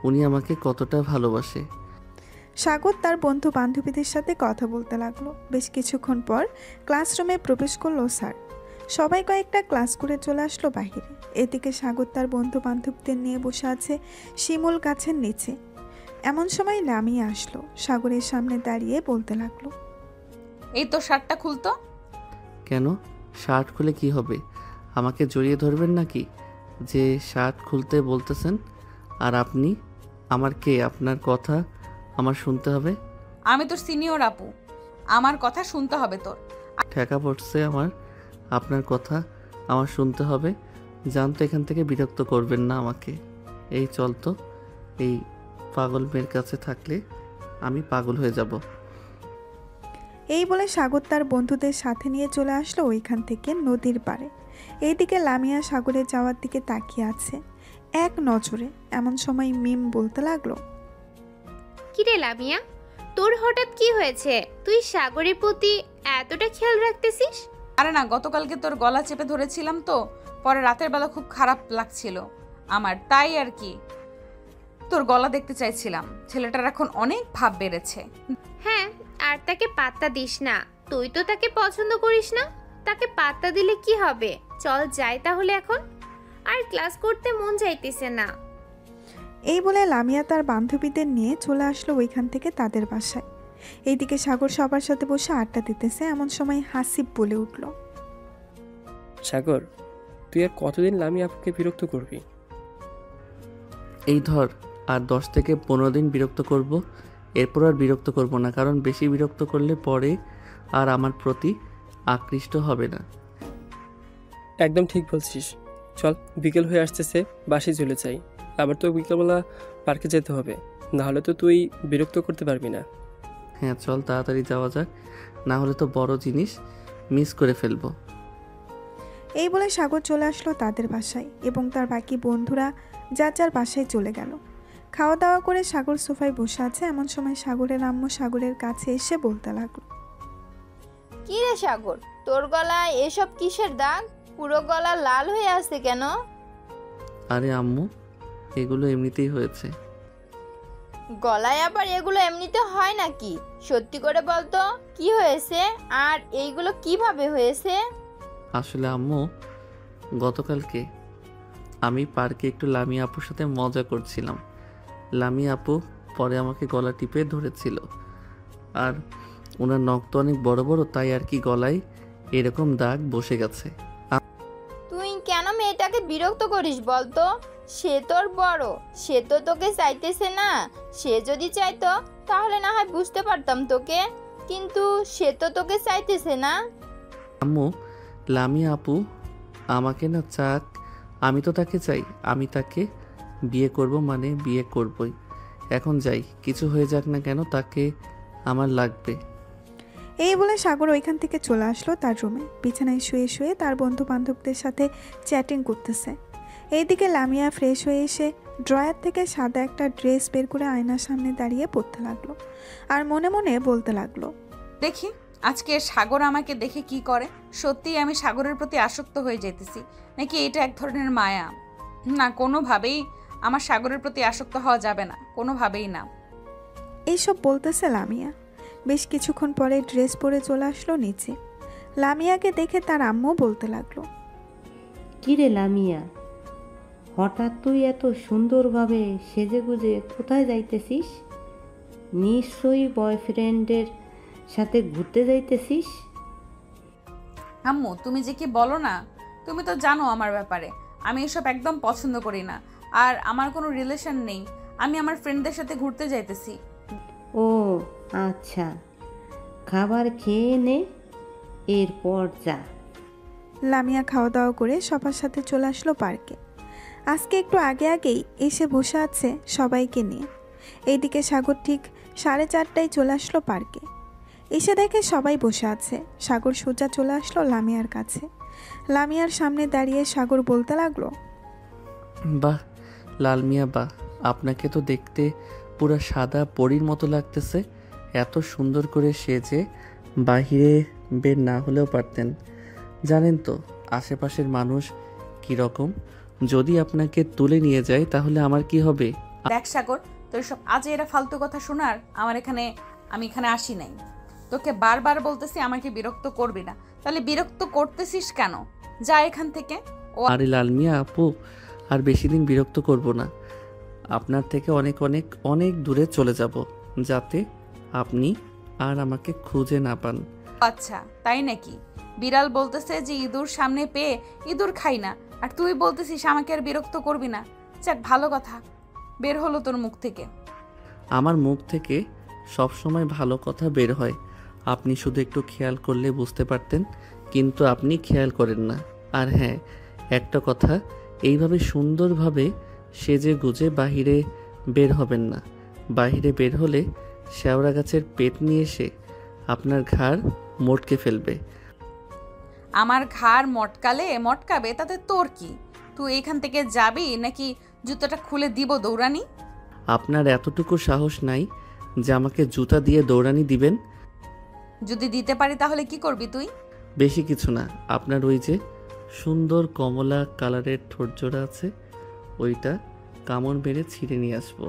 উনি আমাকে কতটা ভালোবাসে। সাগর তার বন্ধু বান্ধবীদের সাথে কথা বলতে লাগলো। বেশ কিছুক্ষণ পর ক্লাসরুমে প্রবেশ করলো স্যার। সবাই কয়েকটা ক্লাস করে চলে আসলো বাহিরে। এদিকে সাগর তার বন্ধু বান্ধবদের নিয়ে বসে আছে শিমুল গাছের নিচে। এমন সময় লামিয়া আসলো, সাগরের সামনে দাঁড়িয়ে বলতে লাগলো, এই তো শার্টটা খুলতো। কেন? শার্ট খুলে কি হবে? আমাকে জড়িয়ে ধরবেন নাকি যে শার্ট খুলতে বলতেছেন? আর আপনি আমার কে? আপনার কথা আমার শুনতে হবে? আমি তোর সিনিয়র আপু, আমার কথা শুনতে হবে তোর। ঠেকা পড়ছে আমার, আপনার কথা আমার শুনতে হবে। জানতো এখান থেকে বিরক্ত করবেন না আমাকে। এই চল তো, এই পাগল মেয়ের কাছে থাকলে আমি পাগল হয়ে যাব। এই বলে সাগর তার বন্ধুদের সাথে নিয়ে চলে আসলো ওইখান থেকে নদীর পাড়ে। এইদিকে লামিয়া সাগরে যাওয়ার দিকে তাকিয়ে আছে এক নজরে। এমন সময় মিম বলতে লাগলো, কিরে লামিয়া, তোর হঠাৎ কি হয়েছে? তুই সাগরের প্রতি এতটা খেয়াল রাখতেছিস? আরে না, গতকালকে তোর গলা চেপে ধরেছিলাম তো, পরে রাতের বেলা খুব খারাপ লাগছিল আমার, তাই আর কি তোর গলা দেখতে চাইছিলাম। ছেলেটার এখন অনেক ভাব বেড়েছে। হ্যাঁ, আর তাকে পাত্তা দিস না। তুই তো তাকে পছন্দ করিস না, তাকে পাত্তা দিলে কি হবে? চল যাই তাহলে এখন, আর ক্লাস করতে মন চাইতেছে না। এই বলে লামিয়া তার বান্ধবীদের নিয়ে চলে আসলো ওইখান থেকে তাদের বাসায়। এইদিকে সাগর সবার সাথে বসে আড্ডা দিতেছে। এমন সময় হাসিব বলে উঠল, সাগর, তুই আর কতদিন লামিয়া আপুকে বিরক্ত করবি? এই ধর, আর 10 থেকে 15 দিন বিরক্ত করব, এরপর আর বিরক্ত করব না। কারণ বেশি বিরক্ত করলে পরে আর আমার প্রতি আকৃষ্ট হবে না। একদম ঠিক বলছিস। চল, বিকেল হয়ে আসতেছে, বাসে চলে যাই। আবার তো বিকেলবেলা পার্কে যেতে হবে, নাহলে তো তুই বিরক্ত করতে পারবি না। হ্যাঁ চল, তাড়াতাড়ি যাওয়া যাক, না হলে তো বড় জিনিস মিস করে ফেলবো। এই বলে সাগর চলে আসলো তাদের বাসায় এবং তার বাকি বন্ধুরা যার যার বাসায় চলে গেল। খাওয়া দাওয়া করে সাগর সোফায় বসে আছে। এমন সময় সাগরের আম্মু সাগরের কাছে এসে বলতে লাগলো, কি রে সাগর, তোর গলায় এসব কিসের দাগ? পুরো গলা লাল হয়ে আছে কেন? আরে আম্মু, এগুলো এমনিতেই হয়েছে। গলায় আবার এগুলো এমনিতে হয় নাকি? সত্যি করে বলতো কি হয়েছে, আর এইগুলো কিভাবে হয়েছে? আসলে আম্মু, গতকালকে আমি পার্কে একটু লামিয়া আপুর সাথে মজা করছিলাম। লামিয়া আপু পরে আমাকে গলা টিপে ধরেছিল, আর ওনার নখ তো অনেক বড় বড়, তাই আর কি গলায় এরকম দাগ বসে গেছে। তুই কেন মেয়েটাকে বিরক্ত করিস বলতো? সে তোর বড়, সে তো তোকে চাইতেছে না। সে যদি চাইতো তাহলে না হয় বুঝতে পারতাম তোকে, কিন্তু সে তো তোকে চাইতেছে না। আম্মু, লামিয়া আপু আমাকে না চাক, আমি তো তাকে চাই, আমি তাকে বিয়ে করব, মানে বিয়ে করবই। এখন যাই, কিছু হয়ে যাক না কেন তাকে আমার লাগবে। এই বলে সাগর ওইখান থেকে চলে আসলো তার রুমে। বিছানায় শুয়ে শুয়ে তার বন্ধু বান্ধবদের সাথে চ্যাটিং করতেছে। এইদিকে লামিয়া ফ্রেশ হয়ে এসে ড্রয়ার থেকে সাদা একটা ড্রেস বের করে আয়নার সামনে দাঁড়িয়ে পড়তে লাগলো আর মনে মনে বলতে লাগলো, দেখি আজকে সাগর আমাকে দেখে কি করে। সত্যিই আমি সাগরের প্রতি আসক্ত হয়ে যেতেছি, নাকি এটা এক ধরনের মায়া? না, কোনোভাবেই আমার সাগরের প্রতি আসক্ত হওয়া যাবে না, কোনোভাবেই না। এইসব বলতেছে লামিয়া। বেশ কিছুক্ষণ পরে ড্রেস পরে চলে আসলো নিচে। লামিয়াকে দেখে তার আম্মু বলতে লাগলো, কিরে লামিয়া, হঠাৎ তুই এত সুন্দরভাবে সেজেগুজে কোথায় যাইতেছিস? নিশ্চয়ই বয়ফ্রেন্ডের সাথে ঘুরতে যাইতেছিস। আম্মু, তুমি যে কি বলো না, তুমি তো জানো আমার ব্যাপারে, আমি এসব একদম পছন্দ করি না। আর আমার কোনো রিলেশন নেই, আমি আমার ফ্রেন্ডদের সাথে ঘুরতে যাইতেছি। ও আচ্ছা, খাবার খেয়ে নে, এরপর যা। লামিয়া খাওয়া দাওয়া করে সবার সাথে চলে আসলো পার্কে। আজকে একটু আগে আগেই এসে বসে আছে সবাইকে নিয়ে। এইদিকে সাগর ঠিক 4:30টায় চলে আসলো পার্কে। এসে দেখে সবাই বসে আছে। সাগর সোজা চলে আসলো লামিয়ার কাছে। লামিয়ার সামনে দাঁড়িয়ে সাগর বলতে লাগলো, বাহ লাল মিয়া বাহ, আপনাকে তো দেখতে পুরো সাদা পরীর মতো লাগতেছে। এত সুন্দর করে সেজে বাহিরে বের না হলেও পারতেন। জানেন তো আশেপাশের মানুষ কীরকম, যদি আপনাকে তুলে নিয়ে যায় তাহলে আমার কি হবে? দেখ সাগর, তোর সব আজে এরা ফালতু কথা শোনার আমি এখানে আসি নাই। তোকে বারবার বলতেছি আমাকে বিরক্ত করবি না, তাহলে বিরক্ত করতেছিস কেন? যা এখান থেকে। আরে লাল মিয়া আপু, আর বেশি দিন বিরক্ত করব না। আপনার থেকে অনেক অনেক অনেক দূরে চলে যাব, যাতে আপনি আর আমাকে খুঁজে না পান। আচ্ছা তাই নাকি? বিড়াল বলতেছে যে ইঁদুর সামনে পেয়ে ইঁদুর খাই না, আর তুই বলতেছিস আমাকে আর বিরক্ত করবি না। যাক, ভালো কথা বের হলো তোর মুখ থেকে। আমার মুখ থেকে সব সময় ভালো কথা বের হয়, আপনি শুধু একটু খেয়াল করলে বুঝতে পারতেন, কিন্তু আপনি খেয়াল করেন না। আর হ্যাঁ, একটা কথা, এইভাবে সুন্দরভাবে সেজে গুজে বাহিরে বের হবেন না। বাহিরে বের হলে শেওড়া গাছের পেট নিয়ে এসে আপনার ঘাড় মটকে ফেলবে। আমার ঘাড় মটকাবে তাতে তোর কি? তুই এখান থেকে যাবি নাকি জুতোটা খুলে দিব দৌড়ানি? আপনার এতটুকু সাহস নাই যে আমাকে জুতা দিয়ে দৌড়ানি দিবেন? যদি দিতে পারি তাহলে কি করবি তুই? বেশি কিছু না, আপনার ওই যে সুন্দর কমলা কালারের ঠোঁটজোড়া আছে, ওইটা কামড় মেরে ছিঁড়ে নিয়ে আসবো।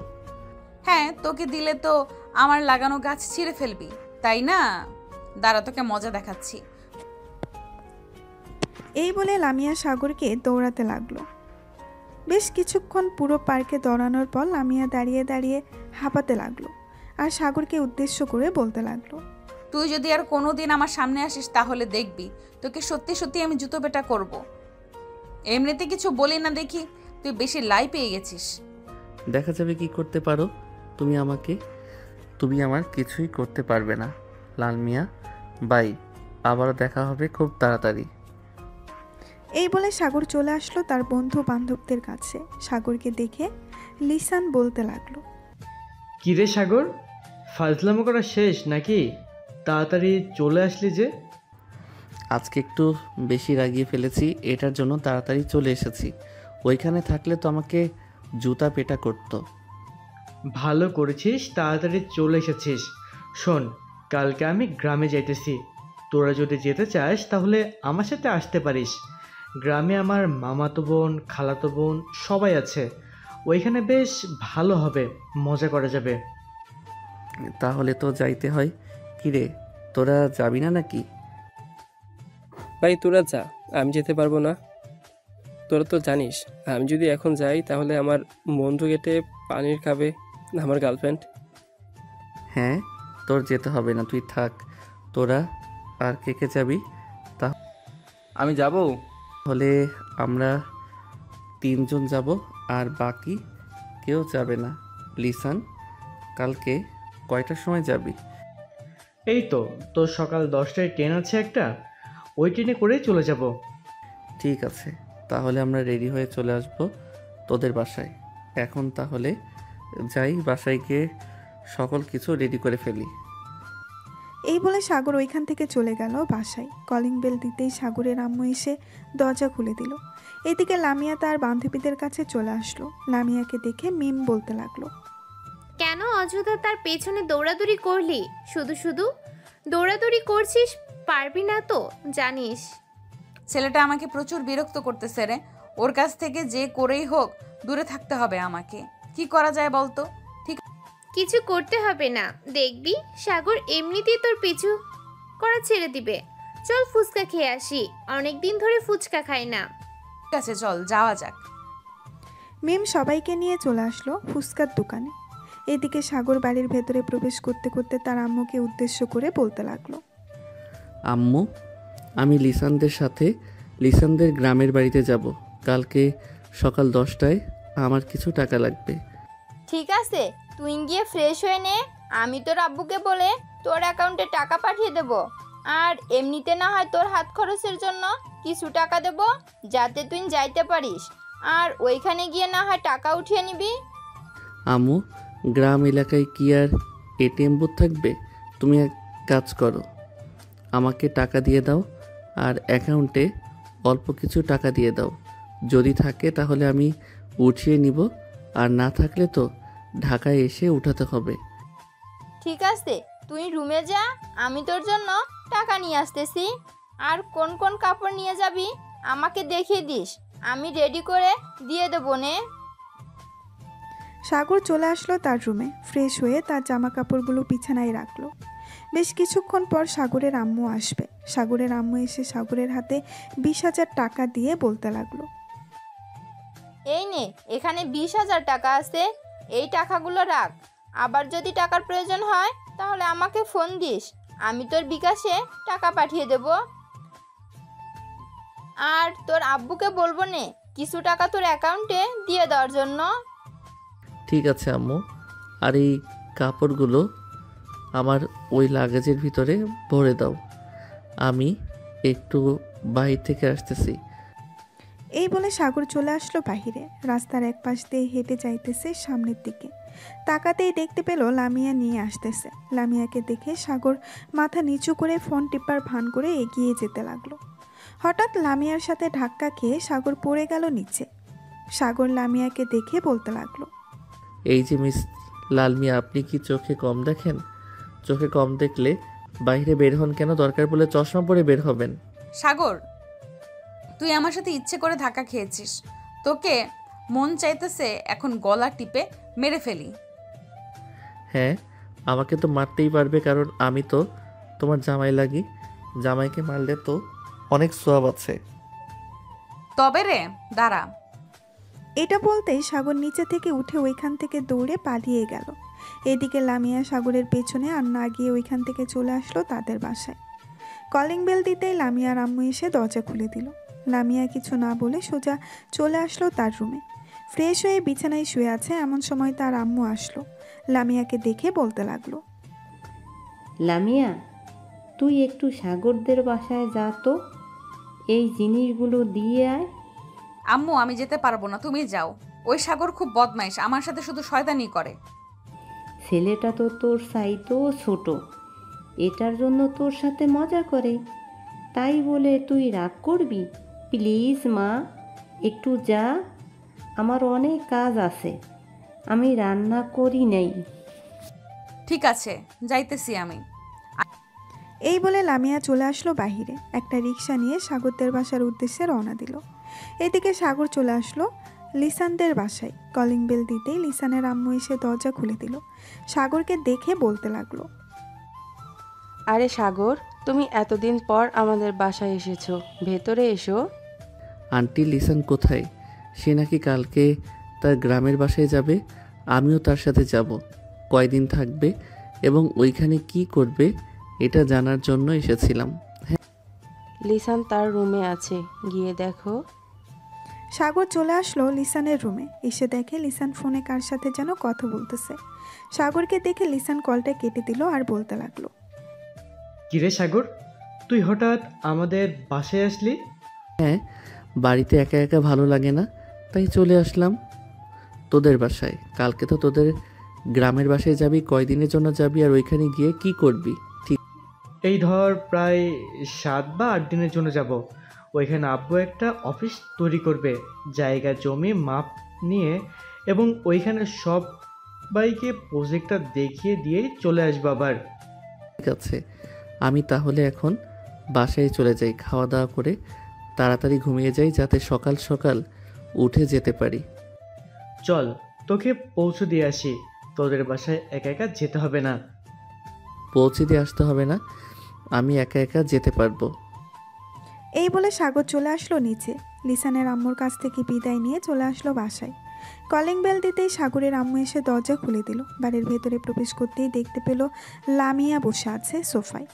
হ্যাঁ, তোকে দিলে তো আমার লাগানো গাছ ছিঁড়ে ফেলবি, তাই না? দাঁড়া, তোকে মজা দেখাচ্ছি। এই বলে লামিয়া সাগরকে দৌড়াতে লাগলো। বেশ কিছুক্ষণ পুরো পার্কে দৌড়ানোর পর লামিয়া দাঁড়িয়ে দাঁড়িয়ে হাঁপাতে লাগলো আর সাগরকে উদ্দেশ্য করে বলতে লাগলো, তুই যদি আর কোনোদিন আমার সামনে আসিস তাহলে দেখবি তোকে সত্যি সত্যি আমি জুতো পেটা করব। এমনিতে কিছু বলি না দেখি, তুই বেশি লাই পেয়ে গেছিস। দেখা যাবে কি করতে পারো তুমি আমাকে। তুমি আমার কিছুই করতে পারবে না লাল মিয়া। বাই, আবারও দেখা হবে খুব তাড়াতাড়ি। এই বলে সাগর চলে আসলো তার বন্ধু বান্ধবদের কাছে। সাগরকে দেখে লিসান বলতে লাগলো, কিরে সাগর, ফাজলামো করা শেষ নাকি? তাড়াতাড়ি চলে আসলি যে। আজকে একটু বেশি রাগিয়ে ফেলেছি, এটার জন্য তাড়াতাড়ি চলে এসেছি। ওইখানে থাকলে তো আমাকে জুতা পেটা করতো। ভালো করেছিস তাড়াতাড়ি চলে এসেছিস। শোন, কালকে আমি গ্রামে যাইতেছি। তোরা যদি যেতে চাস তাহলে আমার সাথে আসতে পারিস। গ্রামে আমার মামাতো বোন, খালাতো বোন সবাই আছে। ওইখানে বেশ ভালো হবে, মজা করা যাবে। তাহলে তো যাইতে হয়। কিরে, তোরা যাবি না নাকি? ভাই তোরা যা, আমি যেতে পারবো না। তোরা তো জানিস আমি যদি এখন যাই তাহলে আমার বন্ধু গেটে পানির খাবে আমার গার্লফ্রেন্ড। হ্যাঁ, তোর যেতে হবে না, তুই থাক। তোরা আর কে কে যাবি? আমি যাব। তাহলে আমরা 3 জন যাব, আর বাকি কেউ যাবে না। লিসান, কালকে কয়টার সময় যাবি? এই তো, তোর সকাল 10টায় ট্রেন আছে একটা, ওই ট্রেনে করেই চলে যাব। ঠিক আছে, তাহলে আমরা রেডি হয়ে চলে আসব তোদের বাসায়। এখন তাহলে যাই, বাসায় গিয়ে সকল কিছু রেডি করে ফেলি। এই বলে সাগর ওইখান থেকে চলে গেল বাসায়। কলিং বেল দিতেই সাগরের আম্মু এসে দরজা খুলে দিল। এদিকে লামিয়া তার বান্ধবীদের কাছে চলে আসলো। লামিয়াকে দেখে মিম বলতে লাগলো, কেন অযথা তার পেছনে দৌড়াদৌড়ি করলি? শুধু শুধু দৌড়াদৌড়ি করছিস, পারবি না তো জানিস। ছেলেটা আমাকে প্রচুর বিরক্ত করতেছে রে। ওর কাছ থেকে যে করেই হোক দূরে থাকতে হবে আমাকে। কি করা যায় বলতো? কিছু করতে হবে না, দেখবি সাগর এমনিতেই তোর পিছু করা ছেড়ে দিবে। চল ফুচকা খেয়ে আসি, অনেকদিন ধরে ফুচকা খাই না। ঠিক আছে, চল যাওয়া যাক। মিম সবাইকে নিয়ে চলে আসলো ফুচকার দোকানে। এদিকে সাগর বাড়ির ভেতরে প্রবেশ করতে করতে তার আম্মুকে উদ্দেশ্য করে বলতে লাগলো, আম্মু, আমি লিসানদের সাথে লিসানদের গ্রামের বাড়িতে যাব। কালকে সকাল 10টায় আমার কিছু টাকা লাগবে। ঠিক আছে, তুই গিয়ে ফ্রেশ হয়ে নে, আমি তোর আব্বুকে বলে তোর অ্যাকাউন্টে টাকা পাঠিয়ে দেব। আর এমনিতে না হয় তোর হাত খরচের জন্য কিছু টাকা দেব, যাতে তুই যাইতে পারিস। আর ওইখানে গিয়ে না হয় টাকা উঠিয়ে নিবি। আম্মু, গ্রাম এলাকায় কি আর এটিএম বুথ থাকবে? তুমি এক কাজ করো, আমাকে টাকা দিয়ে দাও আর অ্যাকাউন্টে অল্প কিছু টাকা দিয়ে দাও। যদি থাকে তাহলে আমি উঠিয়ে নিব, আর না থাকলে তো ঢাকায় এসে উঠাতে হবে। ঠিক আছে, তুই রুমে যা, আমি তোর জন্য টাকা নিয়ে আসতেছি। আর কোন কোন কাপড় নিয়ে যাবি আমাকে দেখিয়ে দিস, আমি রেডি করে দিয়ে দেবো নে। সাগর চলে আসলো তার রুমে। ফ্রেশ হয়ে তার জামা কাপড়গুলো বিছানায় রাখলো। বেশ কিছুক্ষণ পর সাগরের আম্মু আসবে। সাগরের আম্মু এসে সাগরের হাতে 20,000 টাকা দিয়ে বলতে লাগলো, এই নে, এখানে 20,000 টাকা আছে, এই টাকাগুলো রাখ। আবার যদি টাকার প্রয়োজন হয় তাহলে আমাকে ফোন দিস, আমি তোর বিকাশে টাকা পাঠিয়ে দেব। আর তোর আব্বুকে বলবো নে কিছু টাকা তোর অ্যাকাউন্টে দিয়ে দেওয়ার জন্য। ঠিক আছে আম্মু, আর এই কাপড়গুলো আমার ওই লাগেজের ভিতরে ভরে দাও। আমি একটু বাইরে থেকে আসতেছি। এই বলে সাগর চলে আসলো বাহিরে। রাস্তার এক পাশ দিয়ে হেঁটে যাইতেছে সামনের দিকে। তাকাতেই দেখতে পেল লামিয়া নিয়ে আসতেছে। লামিয়াকে দেখে সাগর মাথা নিচু করে ফোন টিপার ভান করে এগিয়ে যেতে লাগলো। হঠাৎ লামিয়ার সাথে ধাক্কা খেয়ে সাগর পড়ে গেল নিচে। সাগর লামিয়াকে দেখে বলতে লাগলো, এই যে মিস লালমিয়া, আপনি কি চোখে কম দেখেন? চোখে কম দেখলে বাইরে বের হন কেন? দরকার পড়লে চশমা পরে বের হবেন। সাগর, তুই আমার সাথে ইচ্ছে করে ধাক্কা খেয়েছিস। তোকে মন চাইতেছে এখন গলা টিপে মেরে ফেলি। হ্যাঁ, আমাকে তো মারতেই পারবে, কারণ আমি তো তোমার জামাই লাগি। জামাইকে মারলে তো অনেক সোয়াব আছে। তবে রে, দাঁড়া। এটা বলতেই সাগর নিচে থেকে উঠে ওইখান থেকে দৌড়ে পালিয়ে গেল। এদিকে লামিয়া সাগরের পেছনে আর না গিয়ে ওইখান থেকে চলে আসলো তাদের বাসায়। কলিং বেল দিতেই লামিয়ার আম্মু এসে দরজা খুলে দিল। লামিয়া কিছু না বলে সোজা চলে আসলো তার রুমে। ফ্রেশ হয়ে বিছানায় শুয়ে আছে এমন সময় তার আম্মু আসলো। লামিয়াকে দেখে বলতে লাগলো, লামিয়া, তুই একটু সাগরদের বাসায় যা তো, এই জিনিসগুলো দিয়ে আয়। আম্মু, আমি যেতে পারবো না, তুমি যাও। ওই সাগর খুব বদমাইশ, আমার সাথে শুধু শয়তানি করে। ছেলেটা তো তোর চাইতেও ছোট, এটার জন্য তোর সাথে মজা করে, তাই বলে তুই রাগ করবি? প্লিজ মা, একটু যা, আমার অনেক কাজ আছে, আমি রান্না করি নাই। ঠিক আছে, যাইতেছি আমি। এই বলে লামিয়া চলে আসলো বাহিরে। একটা রিক্সা নিয়ে সাগরদের বাসার উদ্দেশ্যে রওনা দিল। এদিকে সাগর চলে আসলো লিসানদের বাসায়। কলিং বেল দিতেই লিসানের আম্মু এসে দরজা খুলে দিল। সাগরকে দেখে বলতে লাগলো, আরে সাগর, তুমি এতদিন পর আমাদের বাসায় এসেছো, ভেতরে এসো। আন্টি, লিসান কোথায়? সে নাকি কালকে তার গ্রামের বাসায় যাবে। আমিও তার সাথে যাব। কয়দিন থাকবে এবং ওইখানে কি করবে এটা জানার জন্য এসেছিলাম। লিসান তার রুমে আছে, গিয়ে দেখো। সাগর চলে আসলো লিসানের রুমে। এসে দেখে লিসান ফোনে কার সাথে যেন কথা বলতেছে। সাগরকে দেখে লিসান কলটা কেটে দিল আর বলতে লাগলো, কিরে সাগর, তুই হঠাৎ আমাদের বাসায় আসলি? হ্যাঁ, বাড়িতে একা একা ভালো লাগে না, তাই চলে আসলাম তোদের বাসায়। কালকে তো তোদের গ্রামের বাসায় যাবি, কয়দিনের জন্য যাবি আর ওইখানে গিয়ে কি করবি? ঠিক এই ধর প্রায় 7 বা 8 দিনের জন্য যাব। ওইখানে আব্বু একটা অফিস তৈরি করবে, জায়গা জমি মাপ নিয়ে, এবং ওইখানে সবাইকে প্রজেক্টটা দেখিয়ে দিয়ে চলে আসবো আবার। আছে, আমি তাহলে এখন বাসায় চলে যাই, খাওয়া দাওয়া করে তাড়াতাড়ি ঘুমিয়ে যাই যাতে সকাল সকাল উঠে যেতে পারি। চল তোকে পৌঁছে দিয়ে আসি, তোদের বাসায় একা একা যেতে হবে না। পৌঁছে দিয়ে আসতে হবে না, আমি একা একা যেতে পারবো। এই বলে সাগর চলে আসলো নিচে। লিসানের আম্মুর কাছ থেকে বিদায় নিয়ে চলে আসলো বাসায়। কলিং বেল দিতেই সাগরের আম্মু এসে দরজা খুলে দিল। বাড়ির ভেতরে প্রবেশ করতেই দেখতে পেল লামিয়া বসে আছে সোফায়।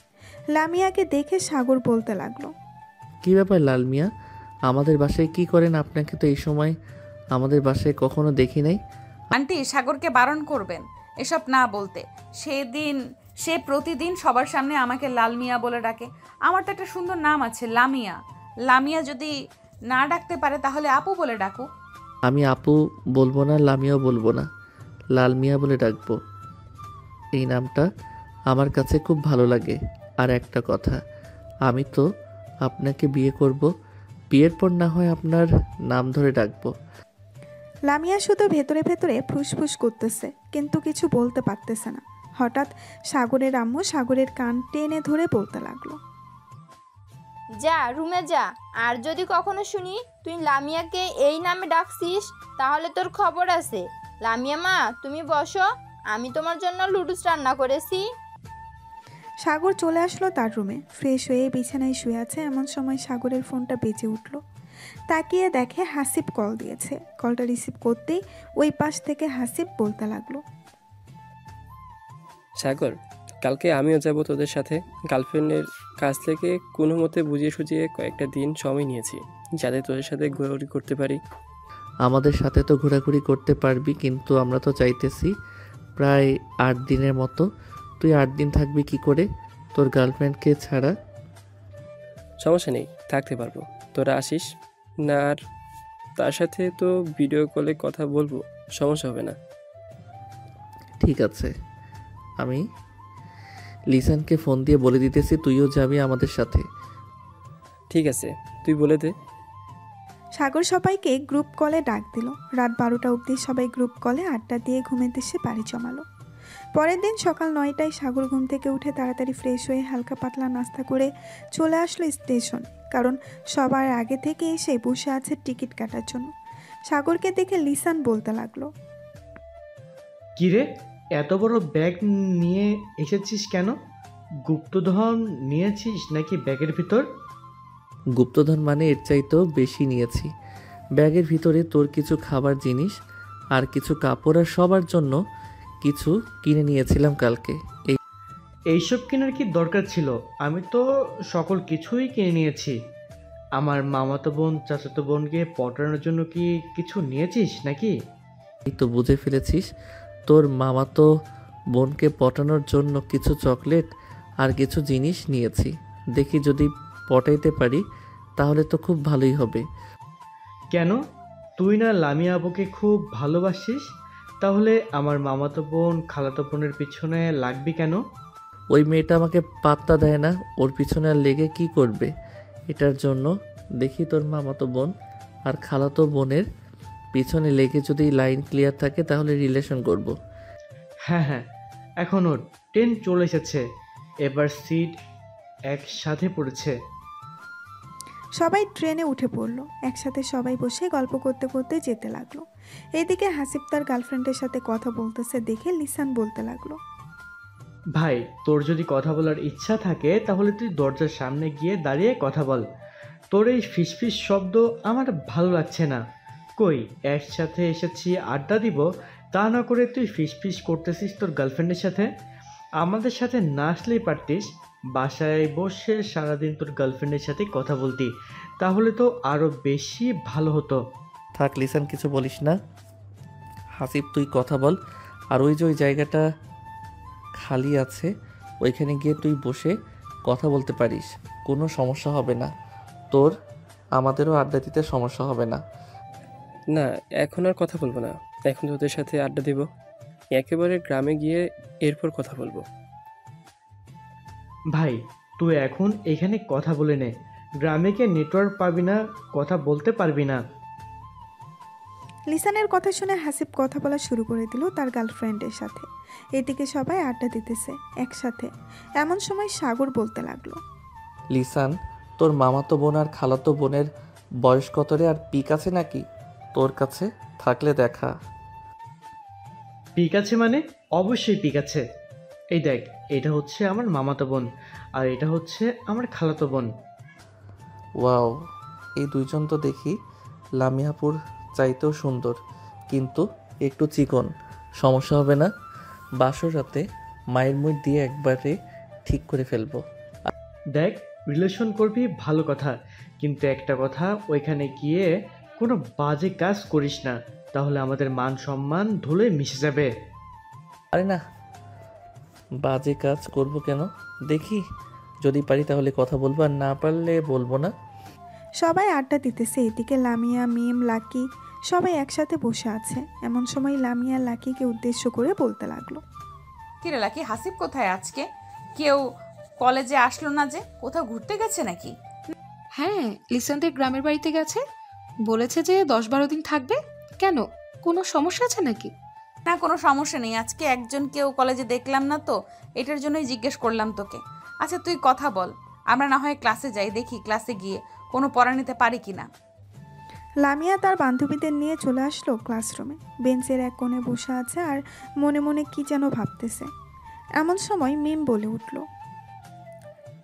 লামিয়াকে দেখে সাগর বলতে লাগলো, কি ব্যাপার লাল মিয়া, আমাদের বাসায় কি করেন? আপনাকে তো এই সময় আমাদের বাসায় কখনো দেখি নাই। আন্টি, সাগরকে বারণ করবেন এসব না বলতে। সে প্রতিদিন সবার সামনে আমাকে লাল মিয়া বলে ডাকে। আমার তো একটা সুন্দর নাম আছে, লামিয়া। লামিয়া যদি না ডাকতে পারে তাহলে আপু বলে ডাকুক। আমি আপু বলবো না, লামিয়াও বলবো না, লাল মিয়া বলে ডাকবো। এই নামটা আমার কাছে খুব ভালো লাগে। আর একটা কথা, আমি তো আপনাকে বিয়ে করব, বিয়ের পর না হয় আপনার নাম ধরে ডাকবো। লামিয়া শুধু ভেতরে ভেতরে ফুসফুস করতেছে, কিন্তু কিছু বলতে পারতেছে না। হঠাৎ সাগরের আম্মু সাগরের কান টেনে ধরে বলতে লাগলো, যা রুমে যা, আর যদি কখনো শুনি তুই লামিয়াকে এই নামে ডাকছিস তাহলে তোর খবর আছে। লামিয়া মা, তুমি বসো, আমি তোমার জন্য লুডুস রান্না করেছি। সাগর চলে আসলো তার রুমে। ফ্রেশ হয়ে বিছানায় শুয়ে আছে, এমন সময় সাগরের ফোনটা বেজে উঠল। তাকিয়ে দেখে হাসিব কল দিয়েছে। কলটা রিসিভ করতেই ওই পাশ থেকে হাসিব বলতে লাগলো, সাগর, কালকে আমিও যাব তোদের সাথে। গার্লফ্রেন্ডের কাছ থেকে কোনো মতে বুঝিয়ে সুঝিয়ে কয়েকটা দিন সময় নিয়েছি যাতে তোদের সাথে ঘোরাঘুরি করতে পারি। আমাদের সাথে তো ঘোরাঘুরি করতে পারবি, কিন্তু আমরা তো চাইতেছি প্রায় 8 দিনের মতো। তুই 8 দিন থাকবি কি করে তোর গার্লফ্রেন্ডকে ছাড়া? সমস্যা নেই, থাকতে পারবো, তোরা আসিস না। আর তার সাথে তো ভিডিও কলে কথা বলবো, সমস্যা হবে না। ঠিক আছে, আমি লিসানকে ফোন দিয়ে বলে দিতেছি তুইও যাবি আমাদের সাথে। ঠিক আছে, তুই বলে দে। সাগর সবাইকে গ্রুপ কলে ডাক দিল। রাত 12টা অবধি সবাই গ্রুপ কলে আড্ডা দিয়ে ঘুমের দেশে বাড়ি জমালো। পরের দিন সকাল 9টায় সাগর ঘুম থেকে উঠে তাড়াতাড়ি ফ্রেশ হয়ে হালকা পাতলা নাস্তা করে চলে আসলো স্টেশন, কারণ সবার আগে থেকে এসে বসে আছে টিকিট কাটার জন্য। সাগরকে দেখে লিসান বলতে লাগলো, কিরে, এত বড় ব্যাগ নিয়ে এসেছিস কেন? গুপ্তধন নিয়েছিস নাকি ব্যাগের ভিতর? গুপ্তধন মানে এর চাইতেও বেশি নিয়েছি। ব্যাগের ভিতরে তোর কিছু খাবার জিনিস আর কিছু কাপড় আর সবার জন্য কিছু কিনে নিয়েছিলাম কালকে। এইসব কেনার কি দরকার ছিল? আমি তো সকল কিছুই কিনে নিয়েছি। আমার মামাতো বোন চাচাতো বোনকে পটানোর জন্য কি কিছু নিয়েছিস নাকি? এই তো বুঝে ফেলেছিস, তোর মামাতো বোনকে পটানোর জন্য কিছু চকলেট আর কিছু জিনিস নিয়েছি। দেখি যদি পটাইতে পারি তাহলে তো খুব ভালোই হবে। কেন, তুই না লামিয়া আবুকে খুব ভালোবাসিস? তাহলে আমার মামাতো বোন খালাতো বোনের পিছনে লাগবি কেন? ওই মেয়েটা আমাকে পাত্তা দেয় না, ওর পিছনে আর লেগে কি করবে? এটার জন্য দেখি তোর মামাতো বোন আর খালাতো বোনের পিছনে লেগে যদি লাইন ক্লিয়ার থাকে তাহলে রিলেশন করব। হ্যাঁ হ্যাঁ, এখনও ট্রেন চলে এসেছে, এবার সিট একসাথে পড়েছে। সবাই ট্রেনে উঠে পড়লো। একসাথে সবাই বসে গল্প করতে করতে যেতে লাগলো। এদিকে হাসিব তার গার্লফ্রেন্ডের সাথে কথা বলতেছে দেখে লিসান বলতে লাগলো, ভাই, তোর যদি কথা বলার ইচ্ছা থাকে তাহলে তুই দরজার সামনে গিয়ে দাঁড়িয়ে কথা বল। তোর এই ফিসফিস শব্দ আমার ভালো লাগছে না। কই, একসাথে এসেছি আড্ডা দিব, তা না করে তুই ফিসফিস করতেছিস তোর গার্লফ্রেন্ডের সাথে। আমাদের সাথে না আসলেই পারতিস, বাসায় বসে সারাদিন তোর গার্লফ্রেন্ডের সাথে কথা বলতি, তাহলে তো আরও বেশি ভালো হতো। থাক লিসান, কিছু বলিস না। হাসিব তুই কথা বল, আর ওই যে ওই জায়গাটা খালি আছে ওইখানে গিয়ে তুই বসে কথা বলতে পারিস, কোনো সমস্যা হবে না তোর, আমাদেরও আড্ডা দিতে সমস্যা হবে না। না, এখন আর কথা বলবো না, এখন তোদের সাথে আড্ডা দিব, একেবারে গ্রামে গিয়ে এরপর কথা বলবো। ভাই তুই এখন এখানে কথা বলে নে, গ্রামে গিয়ে নেটওয়ার্ক পাবি না, কথা বলতে পারবি না। লিসানের কথা শুনে হাসিব কথা বলা শুরু করে দিল তার গার্লফ্রেন্ডের সাথে। এদিকে সবাই আড্ডা দিতেছে একসাথে। এমন সময় সাগর বলতে লাগলো, লিসান, তোর মামাতো বোন আর খালাতো বোনের বয়স কত রে, আর পিক আছে নাকি তোর কাছে? থাকলে দেখা। পিক আছে মানে? অবশ্যই পিক আছে। এই দেখ, এটা হচ্ছে আমার মামাতো বোন আর এটা হচ্ছে আমার খালাতো বোন। ওয়াও, এই দুইজন তো দেখি লামিয়াপুর চাইতেও সুন্দর, কিন্তু একটু চিকন। সমস্যা হবে না, বাসর রাতে মায়ের মুখ দিয়ে একবারে ঠিক করে ফেলবো। দেখ, রিলেশন করবি ভালো কথা, কিন্তু একটা কথা, ওইখানে গিয়ে কোনো বাজে কাজ করিস না, তাহলে আমাদের মান সম্মান ধুলোয় মিশে যাবে। আরে না, বাজে কাজ করব কেন, দেখি যদি পারি তাহলে কথা বলবো, আর না পারলে বলবো না। সবাই আড্ডা দিতেছে। এদিকে লামিয়া, মিম, লাকি সবাই একসাথে বসে আছে। এমন সময় লামিয়া লাকিকে উদ্দেশ্য করে বলতে লাগলো, কিরে লাকি, হাসিব কোথায় আজকে? কেউ কলেজে আসলো না যে, কোথাও ঘুরতে গেছে নাকি? হ্যাঁ, লিসানদের গ্রামের বাড়িতে গেছে, বলেছে যে 10-12 দিন থাকবে। কেন, কোনো সমস্যা আছে নাকি? না, কোনো সমস্যা নেই। আজকে একজন কেউ কলেজে দেখলাম না তো, এটার জন্যই জিজ্ঞেস করলাম তোকে। আচ্ছা তুই কথা বল, আমরা না হয় ক্লাসে যাই, দেখি ক্লাসে গিয়ে কোনো পড়া নিতে পারি কিনা। লামিয়া তার বান্ধবীদের নিয়ে চলে আসলো ক্লাসরুমে। বেঞ্চের এক কোণে বসে আছে আর মনে মনে কি যেন ভাবতেছে। এমন সময় মিম বলে উঠল,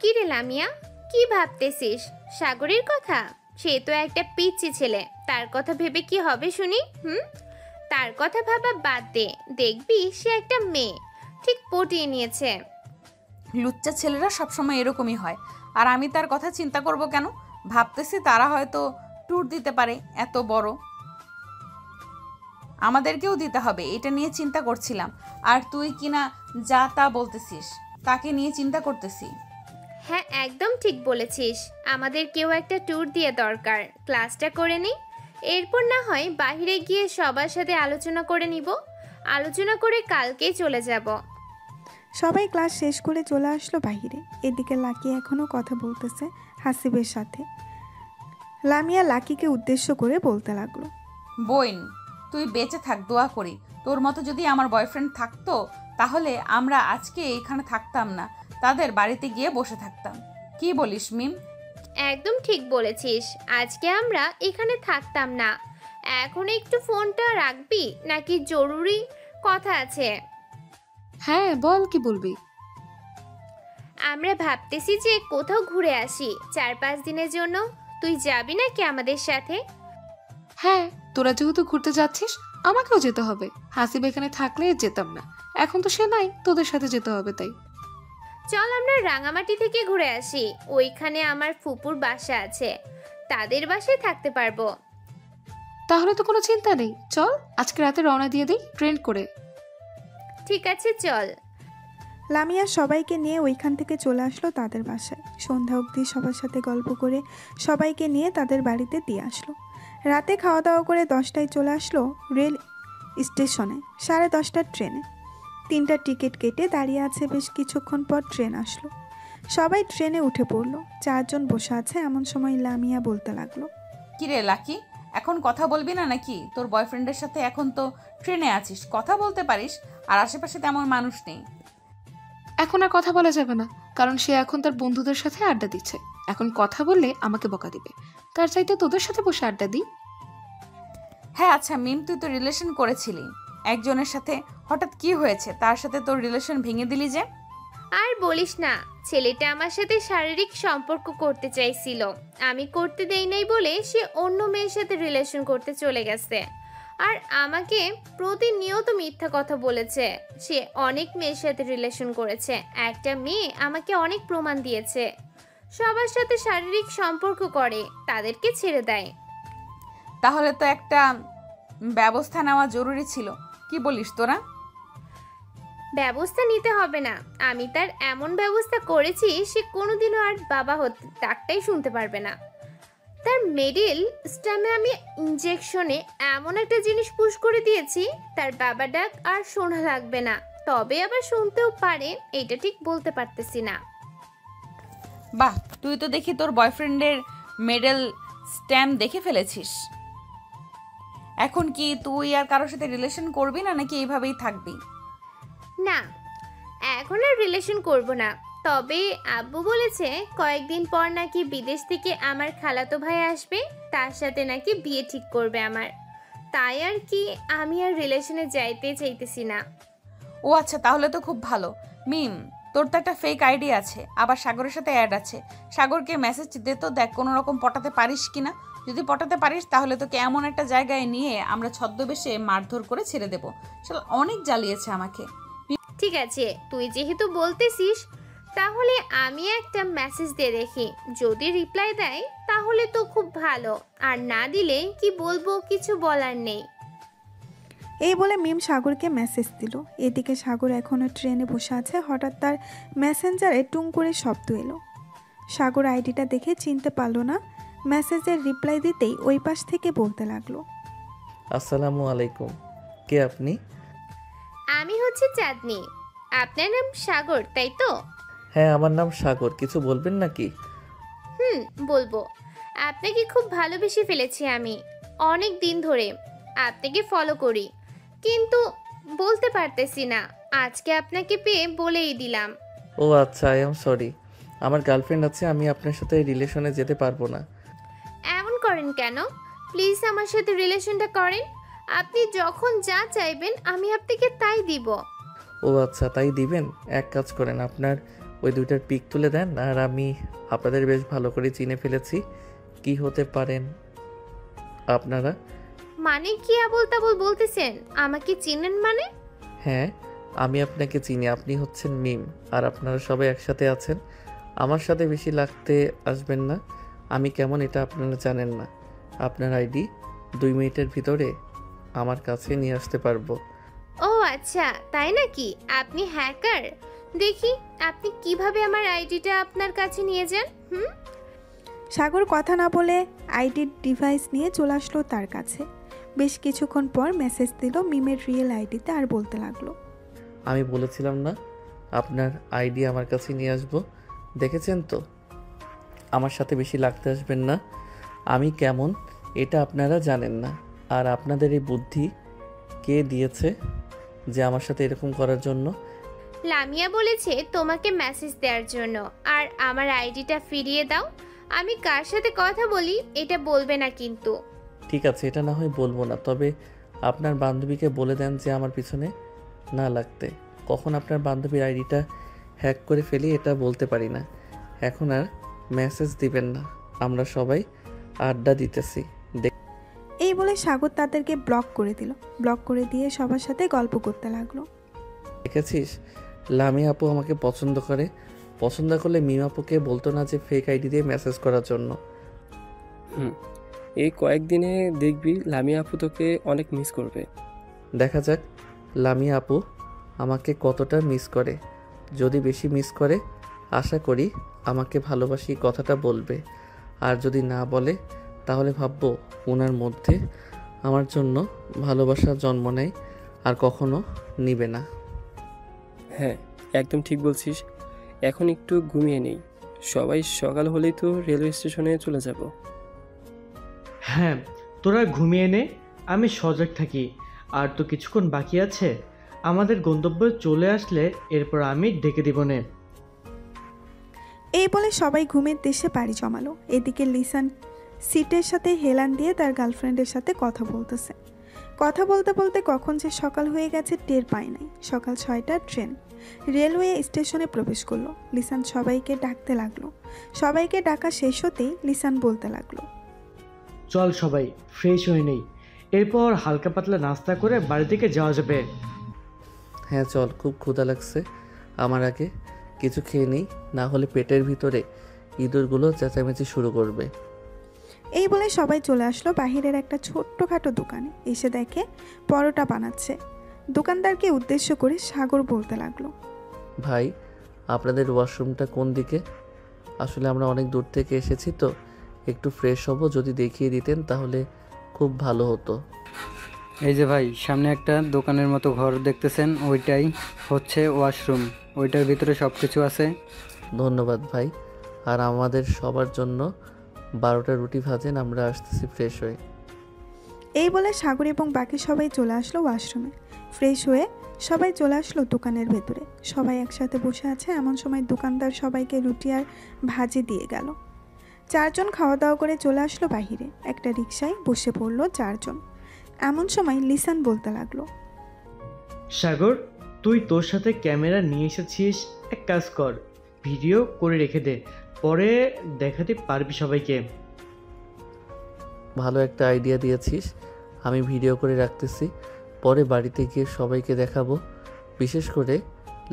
কি রে লামিয়া, কি ভাবতেছিস? সাগরের কথা? সে তো একটা পিচ্চি ছেলে, তার কথা ভেবে কি হবে শুনি? তার কথা ভাবা বাদ দে, দেখবি সে একটা মেয়ে, ঠিক পটিয়ে নিয়েছে। লুচ্চা ছেলেরা সবসময় এরকমই হয়, আর আমি তার কথা চিন্তা করব কেন? ভাবতেছি তারা হয়তো ট্যুর দিতে পারে, এত বড়, আমাদেরকেও দিতে হবে, এটা নিয়ে চিন্তা করছিলাম। আর তুই কিনা যা তা বলতেছিস, তাকে নিয়ে চিন্তা করতেছি। হ্যাঁ, একদম ঠিক বলেছিস, আমাদের কেউ একটা ট্যুর দিয়ে দরকার। ক্লাসটা করে নিই, এরপর না হয় বাইরে গিয়ে সবার সাথে আলোচনা করে নিব, আলোচনা করে কালকেই চলে যাব। সবাই ক্লাস শেষ করে চলে আসলো বাইরে। এদিকে লাকি এখনও কথা বলতেছে হাসিবের সাথে। লামিয়া লাকিকে উদ্দেশ্য করে বলতে লাগলো, বোন, তুই বেঁচে থাক, দোয়া করি। তোর মতো যদি আমার বয়ফ্রেন্ড থাকতো তাহলে আমরা আজকে এইখানে থাকতাম না, তাদের বাড়িতে গিয়ে বসে থাকতাম। কি বলিস মিম? একদম ঠিক বলেছিস, আজকে আমরা এখানে থাকতাম না। এখন একটু ফোনটা রাখবি নাকি জরুরি কথা আছে? হ্যাঁ বল, কি বলবি? আমরা ভাবতেছি যে কোথাও ঘুরে আসি 4-5 দিনের জন্য। তুই যাবি নাকি আমাদের সাথে? হ্যাঁ, তোরা যেহেতু ঘুরতে যাচ্ছিস আমাকেও যেতে হবে। হাসিব এখানে থাকলে যেতাম না, এখন তো সে নাই, তোদের সাথে যেতে হবে। তাই চল আমরা রাঙামাটি থেকে ঘুরে আসি, ওইখানে আমার ফুপুর বাসা আছে, তাদের বাসায় থাকতে পারবো। তাহলে তো কোনো চিন্তা নেই, চল আজকে রাতে রওনা দিয়ে দিই ট্রেন করে। ঠিক আছে চল। লামিয়া সবাইকে নিয়ে ওইখান থেকে চলে আসলো তাদের বাসায়। সন্ধ্যা অবধি সবার সাথে গল্প করে সবাইকে নিয়ে তাদের বাড়িতে দিয়ে আসলো। রাতে খাওয়া দাওয়া করে 10টায় চলে আসলো রেল স্টেশনে 10:30টার ট্রেনে। 3টা টিকিট কেটে দাঁড়িয়ে আছে, বেশ কিছুক্ষণ পর ট্রেন আসলো। সবাই ট্রেনে উঠে পড়লো। 4 জন বসে আছে। এমন সময় লামিয়া বলতে লাগলো, কিরে লাকি, এখন কথা বলবি না নাকি? তোর বয়ফ্রেন্ডের সাথে এখন তো ট্রেনে আছিস, কথা বলতে পারিস, আর আশেপাশে তেমন মানুষ নেই। এখন আর কথা বলা যাবে না, কারণ সে এখন তার বন্ধুদের সাথে আড্ডা দিচ্ছে। এখন কথা বললে আমাকে বকা দিবে, তার চাইতে তোদের সাথে বসে আড্ডা দিই। হ্যাঁ আচ্ছা মিম, তুই তো রিলেশন করেছিলি একজনের সাথে, হঠাৎ কি হয়েছে? তার সাথে তোর রিলেশন ভেঙে দিলি যে? আর বলিস না, ছেলেটা আমার সাথে শারীরিক সম্পর্ক করতে চাইছিল, আমি করতে দেই নাই বলে সে অন্য মেয়ের সাথে রিলেশন করতে চলে গেছে। আর আমাকে প্রতিনিয়ত মিথ্যা কথা বলেছে। সে অনেক মেয়ের সাথে রিলেশন করেছে। একটা মেয়ে আমাকে অনেক প্রমাণ দিয়েছে। সবার সাথে শারীরিক সম্পর্ক করে, তাদেরকে ছেড়ে দেয়। তাহলে তো একটা ব্যবস্থা নেওয়া জরুরি ছিল। কি বলিস তোরা? ব্যবস্থা নিতে হবে না, আমি তার এমন ব্যবস্থা করেছি সে কোনোদিনও আর বাবা ডাকটাই শুনতে পারবে না। তার মিডল স্টামে আমি ইনজেকশনে এমন একটা জিনিস পুশ করে দিয়েছি, তার বাবা ডাক আর শোনা লাগবে না। তবে আবার শুনতেও পারে, এটা ঠিক বলতে পারতেছি না। বাহ, তুই তো দেখি তোর বয়ফ্রেন্ডের মেডেল স্ট্যাম্প দেখে ফেলেছিস। এখন কি তুই আর কারোর সাথে রিলেশন করবি না, নাকি এইভাবেই থাকবি? না, এখন আর রিলেশন করব না। তবে আব্বু বলেছে কয়েকদিন পর নাকি বিদেশ থেকে আমার খালাতো ভাই আসবে, তার সাথে নাকি বিয়ে ঠিক করবে আমার। তাই আর কি আমি আর রিলেশনে যাইতে চাইতেছি না। ও আচ্ছা, তাহলে তো খুব ভালো। মিম, তোর তো একটা ফেক আইডি আছে, আবার সাগরের সাথে অ্যাড আছে। সাগরকে মেসেজ দে তো, দেখ কোনো রকম পটাতে পারিস কিনা। যদি পটাতে পারিস তাহলে তোকে এমন একটা জায়গায় নিয়ে আমরা ছদ্মবেশে মারধর করে ছেড়ে দেবো। শালা অনেক জ্বালিয়েছে আমাকে। ঠিক আছে, তুই যেহেতু বলতেছিস তাহলে আমি একটা মেসেজ দিয়ে দেখি। যদি রিপ্লাই দেয় তাহলে তো খুব ভালো, আর না দিলে কি বলবো কিছু বলার নেই। এই বলে মিম সাগরকে মেসেজ দিল। এদিকে সাগর এখনও ট্রেনে বসে আছে। হঠাৎ তার মেসেঞ্জারে টুং করে শব্দ এলো। সাগর আইডিটা দেখে চিনতে পারলো না। মেসেজের রিপ্লাই দিতেই ওই পাশ থেকে বলতে লাগলো, আসসালামু আলাইকুম, কে আপনি? আমি হচ্ছে চাঁদনি। আপনার নাম সাগর তাই তো? হ্যাঁ, আমার নাম সাগর। কিছু বলবেন নাকি? বলবো। আপনাকে খুব ভালোবেসে ফেলেছি আমি অনেক দিন ধরে। আপনাকে ফলো করি, কিন্তু বলতে পারতেছি না। আজকে আপনাকে পেয়ে বলেই দিলাম। ও আচ্ছা, আই এম সরি। আমার গার্লফ্রেন্ড আছে, আমি আপনার সাথে রিলেশনে যেতে পারবো না। এমন করেন কেন? প্লিজ আমার সাথে রিলেশনটা করেন। আপনি যখন যা চাইবেন আমি আপনাকে তাই দিব। ও আচ্ছা, তাই দিবেন? এক কাজ করেন, আপনার ওই দুইটার পিক তুলে দেন, আর আমি আপনাদের বেশ ভালো করে চিনে ফেলেছি। কি হতে পারেন আপনারা? মানে কি আবল তাবল বলতেছেন? আমাকে চিনেন মানে? হ্যাঁ, আমি আপনাকে চিনি। আপনি হচ্ছেন মিম, আর আপনারা সবাই একসাথে আছেন। আমার সাথে বেশি লাগতে আসবেন না। আমি কেমন এটা আপনারা জানেন না। আপনার আইডি 2 মিনিটের ভিতরে আমার কাছে নিয়ে আসতে পারবো। ও আচ্ছা, তাই নাকি? আপনি হ্যাকার? দেখি আপনি কিভাবে আমার আইডিটা আপনার কাছে নিয়ে যান। সাগর কথা না বলে আইডির ডিভাইস নিয়ে চলে আসলো তার কাছে। বেশ কিছুক্ষণ পর মেসেজ দিল মিমের রিয়েল আইডিতে, আর বলতে লাগলো, আমি বলেছিলাম না আপনার আইডি আমার কাছে নিয়ে আসবো? দেখেছেন তো? আমার সাথে বেশি লাগতে আসবেন না। আমি কেমন এটা আপনারা জানেন না। আর আপনাদের এই বুদ্ধি কে দিয়েছে যে আমার সাথে এরকম করার জন্য? লামিয়া বলেছে তোমাকে মেসেজ দেওয়ার জন্য। আর আমার আইডিটা ফিরিয়ে দাও। আমি কার সাথে কথা বলি এটা বলবে না কিন্তু। ঠিক আছে, এটা না হয় বলবো না, তবে আপনার বান্ধবীকে বলে দেন যে আমার পিছনে না লাগতে। কখন আপনার বান্ধবীর আইডিটা হ্যাক করে ফেলি এটা বলতে পারি না। এখন আর মেসেজ দিবেন না, আমরা সবাই আড্ডা দিতেছি। এই বলে সাগর তাদেরকে ব্লক করে দিল। ব্লক করে দিয়ে সবার সাথে গল্প করতে লাগলো। দেখেছিস, লামি আপু আমাকে পছন্দ করে। পছন্দ করলে মিম আপুকে বলতো না যে ফেক আইডি দিয়ে মেসেজ করার জন্য। এই কয়েকদিনে দেখবি লামিয়া আপু তোকে অনেক মিস করবে। দেখা যাক লামি আপু আমাকে কতটা মিস করে। যদি বেশি মিস করে আশা করি আমাকে ভালোবাসি কথাটা বলবে। আর যদি না বলে তাহলে ভাববো ওনার মধ্যে আমার জন্য ভালোবাসা জন্ম নেয় আর কখনো নিবে না। হ্যাঁ, একদম ঠিক বলছিস। এখন একটু ঘুমিয়ে নেই, সবাই সকাল হলেই তো রেলওয়ে স্টেশনে চলে যাব। হ্যাঁ, তোরা ঘুমিয়ে নে, আমি সজাগ থাকি। আর তো কিছুক্ষণ বাকি আছে। আমাদের গন্তব্যে চলে আসলে এরপর আমি ডেকে দিব নে। এই বলে সবাই ঘুমের দেশে পাড়ি জমালো। এদিকে লিসান সিটের সাথে হেলান দিয়ে তার গার্লফ্রেন্ডের সাথে কথা বলতেছে। কথা বলতে বলতে কখন যে সকাল হয়ে গেছে টের পায় নাই। সকাল 6টার ট্রেন রেলওয়ে স্টেশনে প্রবেশ করলো। লিসান সবাইকে ডাকতে লাগলো। সবাইকে ডাকা শেষ হতেই লিসান বলতে লাগলো, চল সবাই ফ্রেশ হয়ে নেই, এরপর হালকা পাতলা নাস্তা করে বাড়ি থেকে যাওয়া যাবে। হ্যাঁ চল, খুব ক্ষুধা লাগছে আমার, আগে কিছু খেয়ে নিই, না হলে পেটের ভিতরে ইঁদুরগুলো চেঁচামেচি শুরু করবে। এই বলে সবাই চলে আসলো বাহিরের একটা ছোট্টখাটো দোকানে। এসে দেখে পরোটা বানাচ্ছে। দোকানদারকে উদ্দেশ্য করে সাগর বলতে লাগলো, ভাই আপনাদের ওয়াশরুমটা কোন দিকে? আসলে আমরা অনেক দূর থেকে এসেছি তো, একটু ফ্রেশ হব, যদি দেখিয়ে দিতেন তাহলে খুব ভালো হতো। এই যে ভাই, সামনে একটা দোকানের মতো ঘর দেখতেছেন, ওইটাই হচ্ছে ওয়াশরুম। ওইটার ভিতরে সব কিছু আছে। ধন্যবাদ ভাই, আর আমাদের সবার জন্য 12টা রুটি ভাজেন, আমরা আসতেছি ফ্রেশ হয়ে। এই বলে সাগর এবং বাকি সবাই চলে আসলো ওয়াশরুমে। ফ্রেশ হয়ে সবাই চলে আসলো দোকানের ভেতরে। সবাই একসাথে বসে আছে, এমন সময় দোকানদার সবাইকে রুটি আর ভাজি দিয়ে গেল। 4 জন খাওয়া দাওয়া করে চলে আসলো বাহিরে। একটা রিকশায় বসে পড়লো 4 জন। এমন সময় লিসান বলতে লাগলো, সাগর, তুই তোর সাথে ক্যামেরা নিয়ে এসেছিস, এক কাজ কর, ভিডিও করে রেখে দে, পরে দেখাতে পারবি সবাইকে। ভালো একটা আইডিয়া দিয়েছিস, আমি ভিডিও করে রাখতেছি, পরে বাড়িতে গিয়ে সবাইকে দেখাবো, বিশেষ করে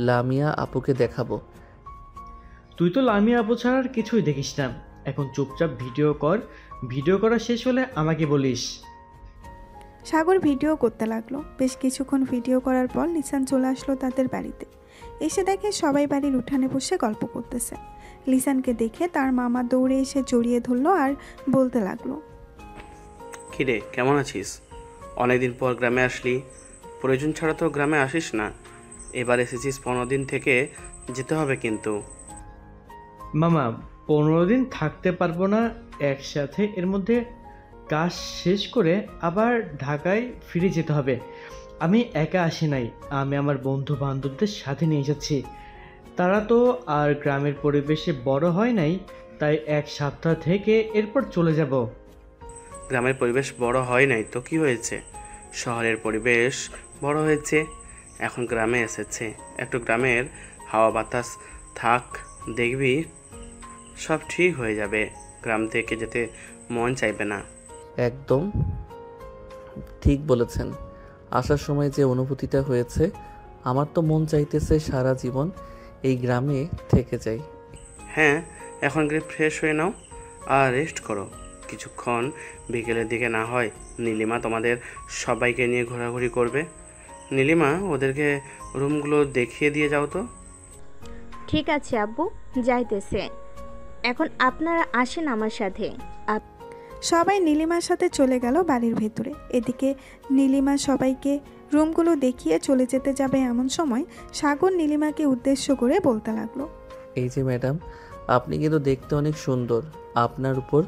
লামিয়া আপুকে দেখাবো। তুই তো লামিয়া আপু ছাড়া আর কিছুই দেখিস না, এখন চুপচাপ ভিডিও কর, ভিডিও করা শেষ হলে আমাকে বলিস। সাগর ভিডিও করতে লাগলো। বেশ কিছুক্ষণ ভিডিও করার পর লিসান চলে আসলো তাদের বাড়িতে। এসে দেখে সবাই বাড়ির উঠানে বসে গল্প করতেছে। লিসানকে দেখে তার মামা দৌড়ে এসে জড়িয়ে ধরলো আর বলতে লাগলো, কিরে, কেমন আছিস? অনেকদিন পর গ্রামে আসলি, প্রয়োজন ছাড়া তো গ্রামে আসিস না, এবার এসেছিস 15 দিন থেকে যেতে হবে কিন্তু। মামা, 15 দিন থাকতে পারবো না একসাথে, এর মধ্যে কাজ শেষ করে আবার ঢাকায় ফিরে যেতে হবে। আমি একা আসি নাই, আমি আমার বন্ধু বান্ধবদের সাথে নিয়ে যাচ্ছি। তারা তো আর গ্রামের পরিবেশে বড় হয় নাই, তাই 1 সপ্তাহ থেকে এরপর চলে যাব। গ্রামের পরিবেশ বড় হয় নাই তো কি হয়েছে, শহরের পরিবেশ বড় হয়েছে, এখন গ্রামে এসেছে, একটু গ্রামের হাওয়া বাতাস থাক, দেখবি সব ঠিক হয়ে যাবে, গ্রাম থেকে যেতে মন চাইবে না। একদম ঠিক বলেছেন, আসার সময় যে অনুভূতিটা হয়েছে, আমার তো মন চাইতেছে সারা জীবন এই গ্রামে থেকে যাই। হ্যাঁ, এখন গিয়ে ফ্রেশ হয়ে নাও আর রেস্ট করো কিছুক্ষণ, বিকেলের দিকে না হয় নীলিমা তোমাদের সবাইকে নিয়ে ঘোরাঘুরি করবে। নীলিমা, ওদেরকে রুমগুলো দেখিয়ে দিয়ে যাও তো। ঠিক আছে আব্বু, যাইতেছে। এখন আপনারা আসেন আমার সাথে। সবাই নীলিমার সাথে চলে গেল বাড়ির ভেতরে। এদিকে নীলিমা সবাইকে রুমগুলো দেখিয়ে চলে যেতে যাবে, এমন সময় সাগর নীলিমাকে উদ্দেশ্য করে বলতে লাগলো, এই যে ম্যাডাম, আপনি কিন্তু দেখতে অনেক সুন্দর, আপনার উপর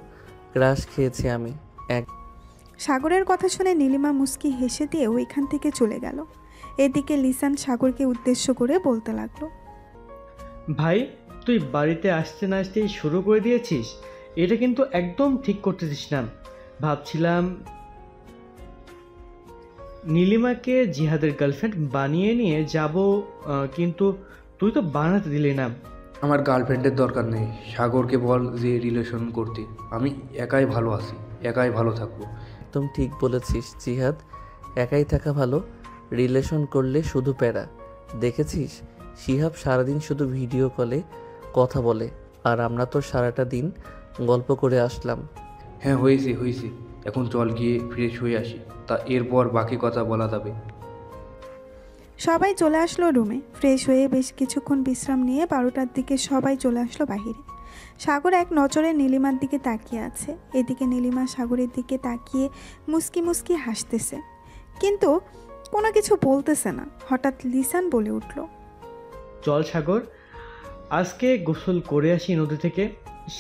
ক্রাশ খেয়েছি আমি। সাগরের কথা শুনে নীলিমা মুস্কি হেসে দিয়ে ওইখান থেকে চলে গেল। এদিকে লিসান সাগরকে উদ্দেশ্য করে বলতে লাগলো, ভাই, তুই বাড়িতে আসতে না আসতেই শুরু করে দিয়েছিস, এটা কিন্তু একদম ঠিক করতেছিস না। ভাবছিলাম নীলিমাকে জিহাদের গার্লফ্রেন্ড বানিয়ে নিয়ে যাব, কিন্তু তুই তো বানাতে দিলি না। আমার গার্লফ্রেন্ডের দরকার নেই, সাগরকে বল যে রিলেশন করতে, আমি একাই ভালো আছি, একাই ভালো থাকবো। একদম ঠিক বলেছিস জিহাদ, একাই থাকা ভালো, রিলেশন করলে শুধু প্যারা। দেখেছিস শিহাব সারাদিন শুধু ভিডিও কলে কথা বলে, আর আমরা তো সারাটা দিন গল্প করে আসলাম। হ্যাঁ হয়েছে, এখন চল গিয়ে ফ্রেশ হয়ে আসি, তা এরপর বাকি কথা বলা যাবে। সবাই চলে আসলো রুমে। ফ্রেশ হয়ে বেশ কিছুক্ষণ বিশ্রাম নিয়ে 12টার দিকে সবাই চলে আসলো বাহিরে। সাগর এক নজরে নীলিমার দিকে তাকিয়ে আছে। এদিকে নীলিমা সাগরের দিকে তাকিয়ে মুস্কি মুস্কি হাসতেছে, কিন্তু কোনো কিছু বলতেছে না। হঠাৎ লিসান বলে উঠল, চল সাগর, আজকে গোসল করে আসি নদী থেকে।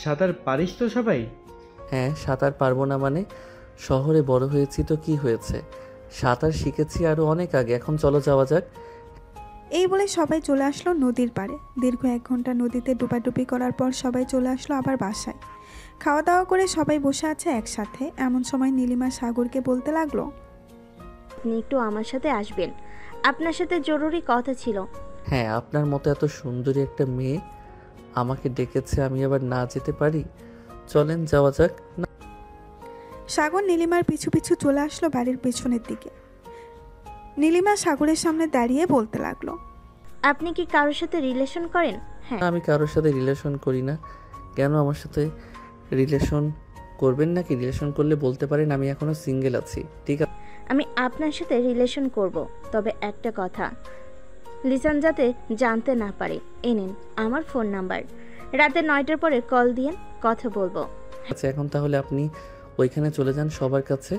সাঁতার পারিস তো সবাই? হ্যাঁ, সাঁতার পারবো না মানে? শহরে বড় হয়েছি তো কি হয়েছে, সাঁতার শিখেছি আরও অনেক আগে, এখন চলো যাওয়া যাক। এই বলে সবাই চলে আসলো নদীর পাড়ে। দীর্ঘ 1 ঘন্টা নদীতে ডুবাডুবি করার পর সবাই চলে আসলো আবার বাসায়। খাওয়া দাওয়া করে সবাই বসে আছে একসাথে। এমন সময় নীলিমা সাগরকে বলতে লাগলো, আপনি একটু আমার সাথে আসবেন, আপনার সাথে জরুরি কথা ছিল। হ্যাঁ, আপনার মতো এত সুন্দরী একটা মেয়ে আমাকে ডেকেছে, আমি আবার না যেতে পারি? চলেন যাওয়া যাক। সাগর নীলিমার পিছু পিছু চলে আসলো বাড়ির পেছনের দিকে। নীলিমা সাগরের সামনে দাঁড়িয়ে বলতে লাগলো, আপনি কি কারোর সাথে রিলেশন করেন? হ্যাঁ। আমি কারোর সাথে রিলেশন করি না। কেন আমার সাথে রিলেশন করবেন নাকি? রিলেশন করলে বলতে পারেন আমি এখনো সিঙ্গেল আছি। ঠিক আছে, আমি আপনার সাথে রিলেশন করব, তবে একটা কথা, লিসান যাতে জানতে না পারে। এ নিন আমার ফোন নাম্বার, রাতে 9টার পরে কল দিয়েন, কথা বলবো। আচ্ছা এখন তাহলে আপনি ওইখানে চলে যান সবার কাছে।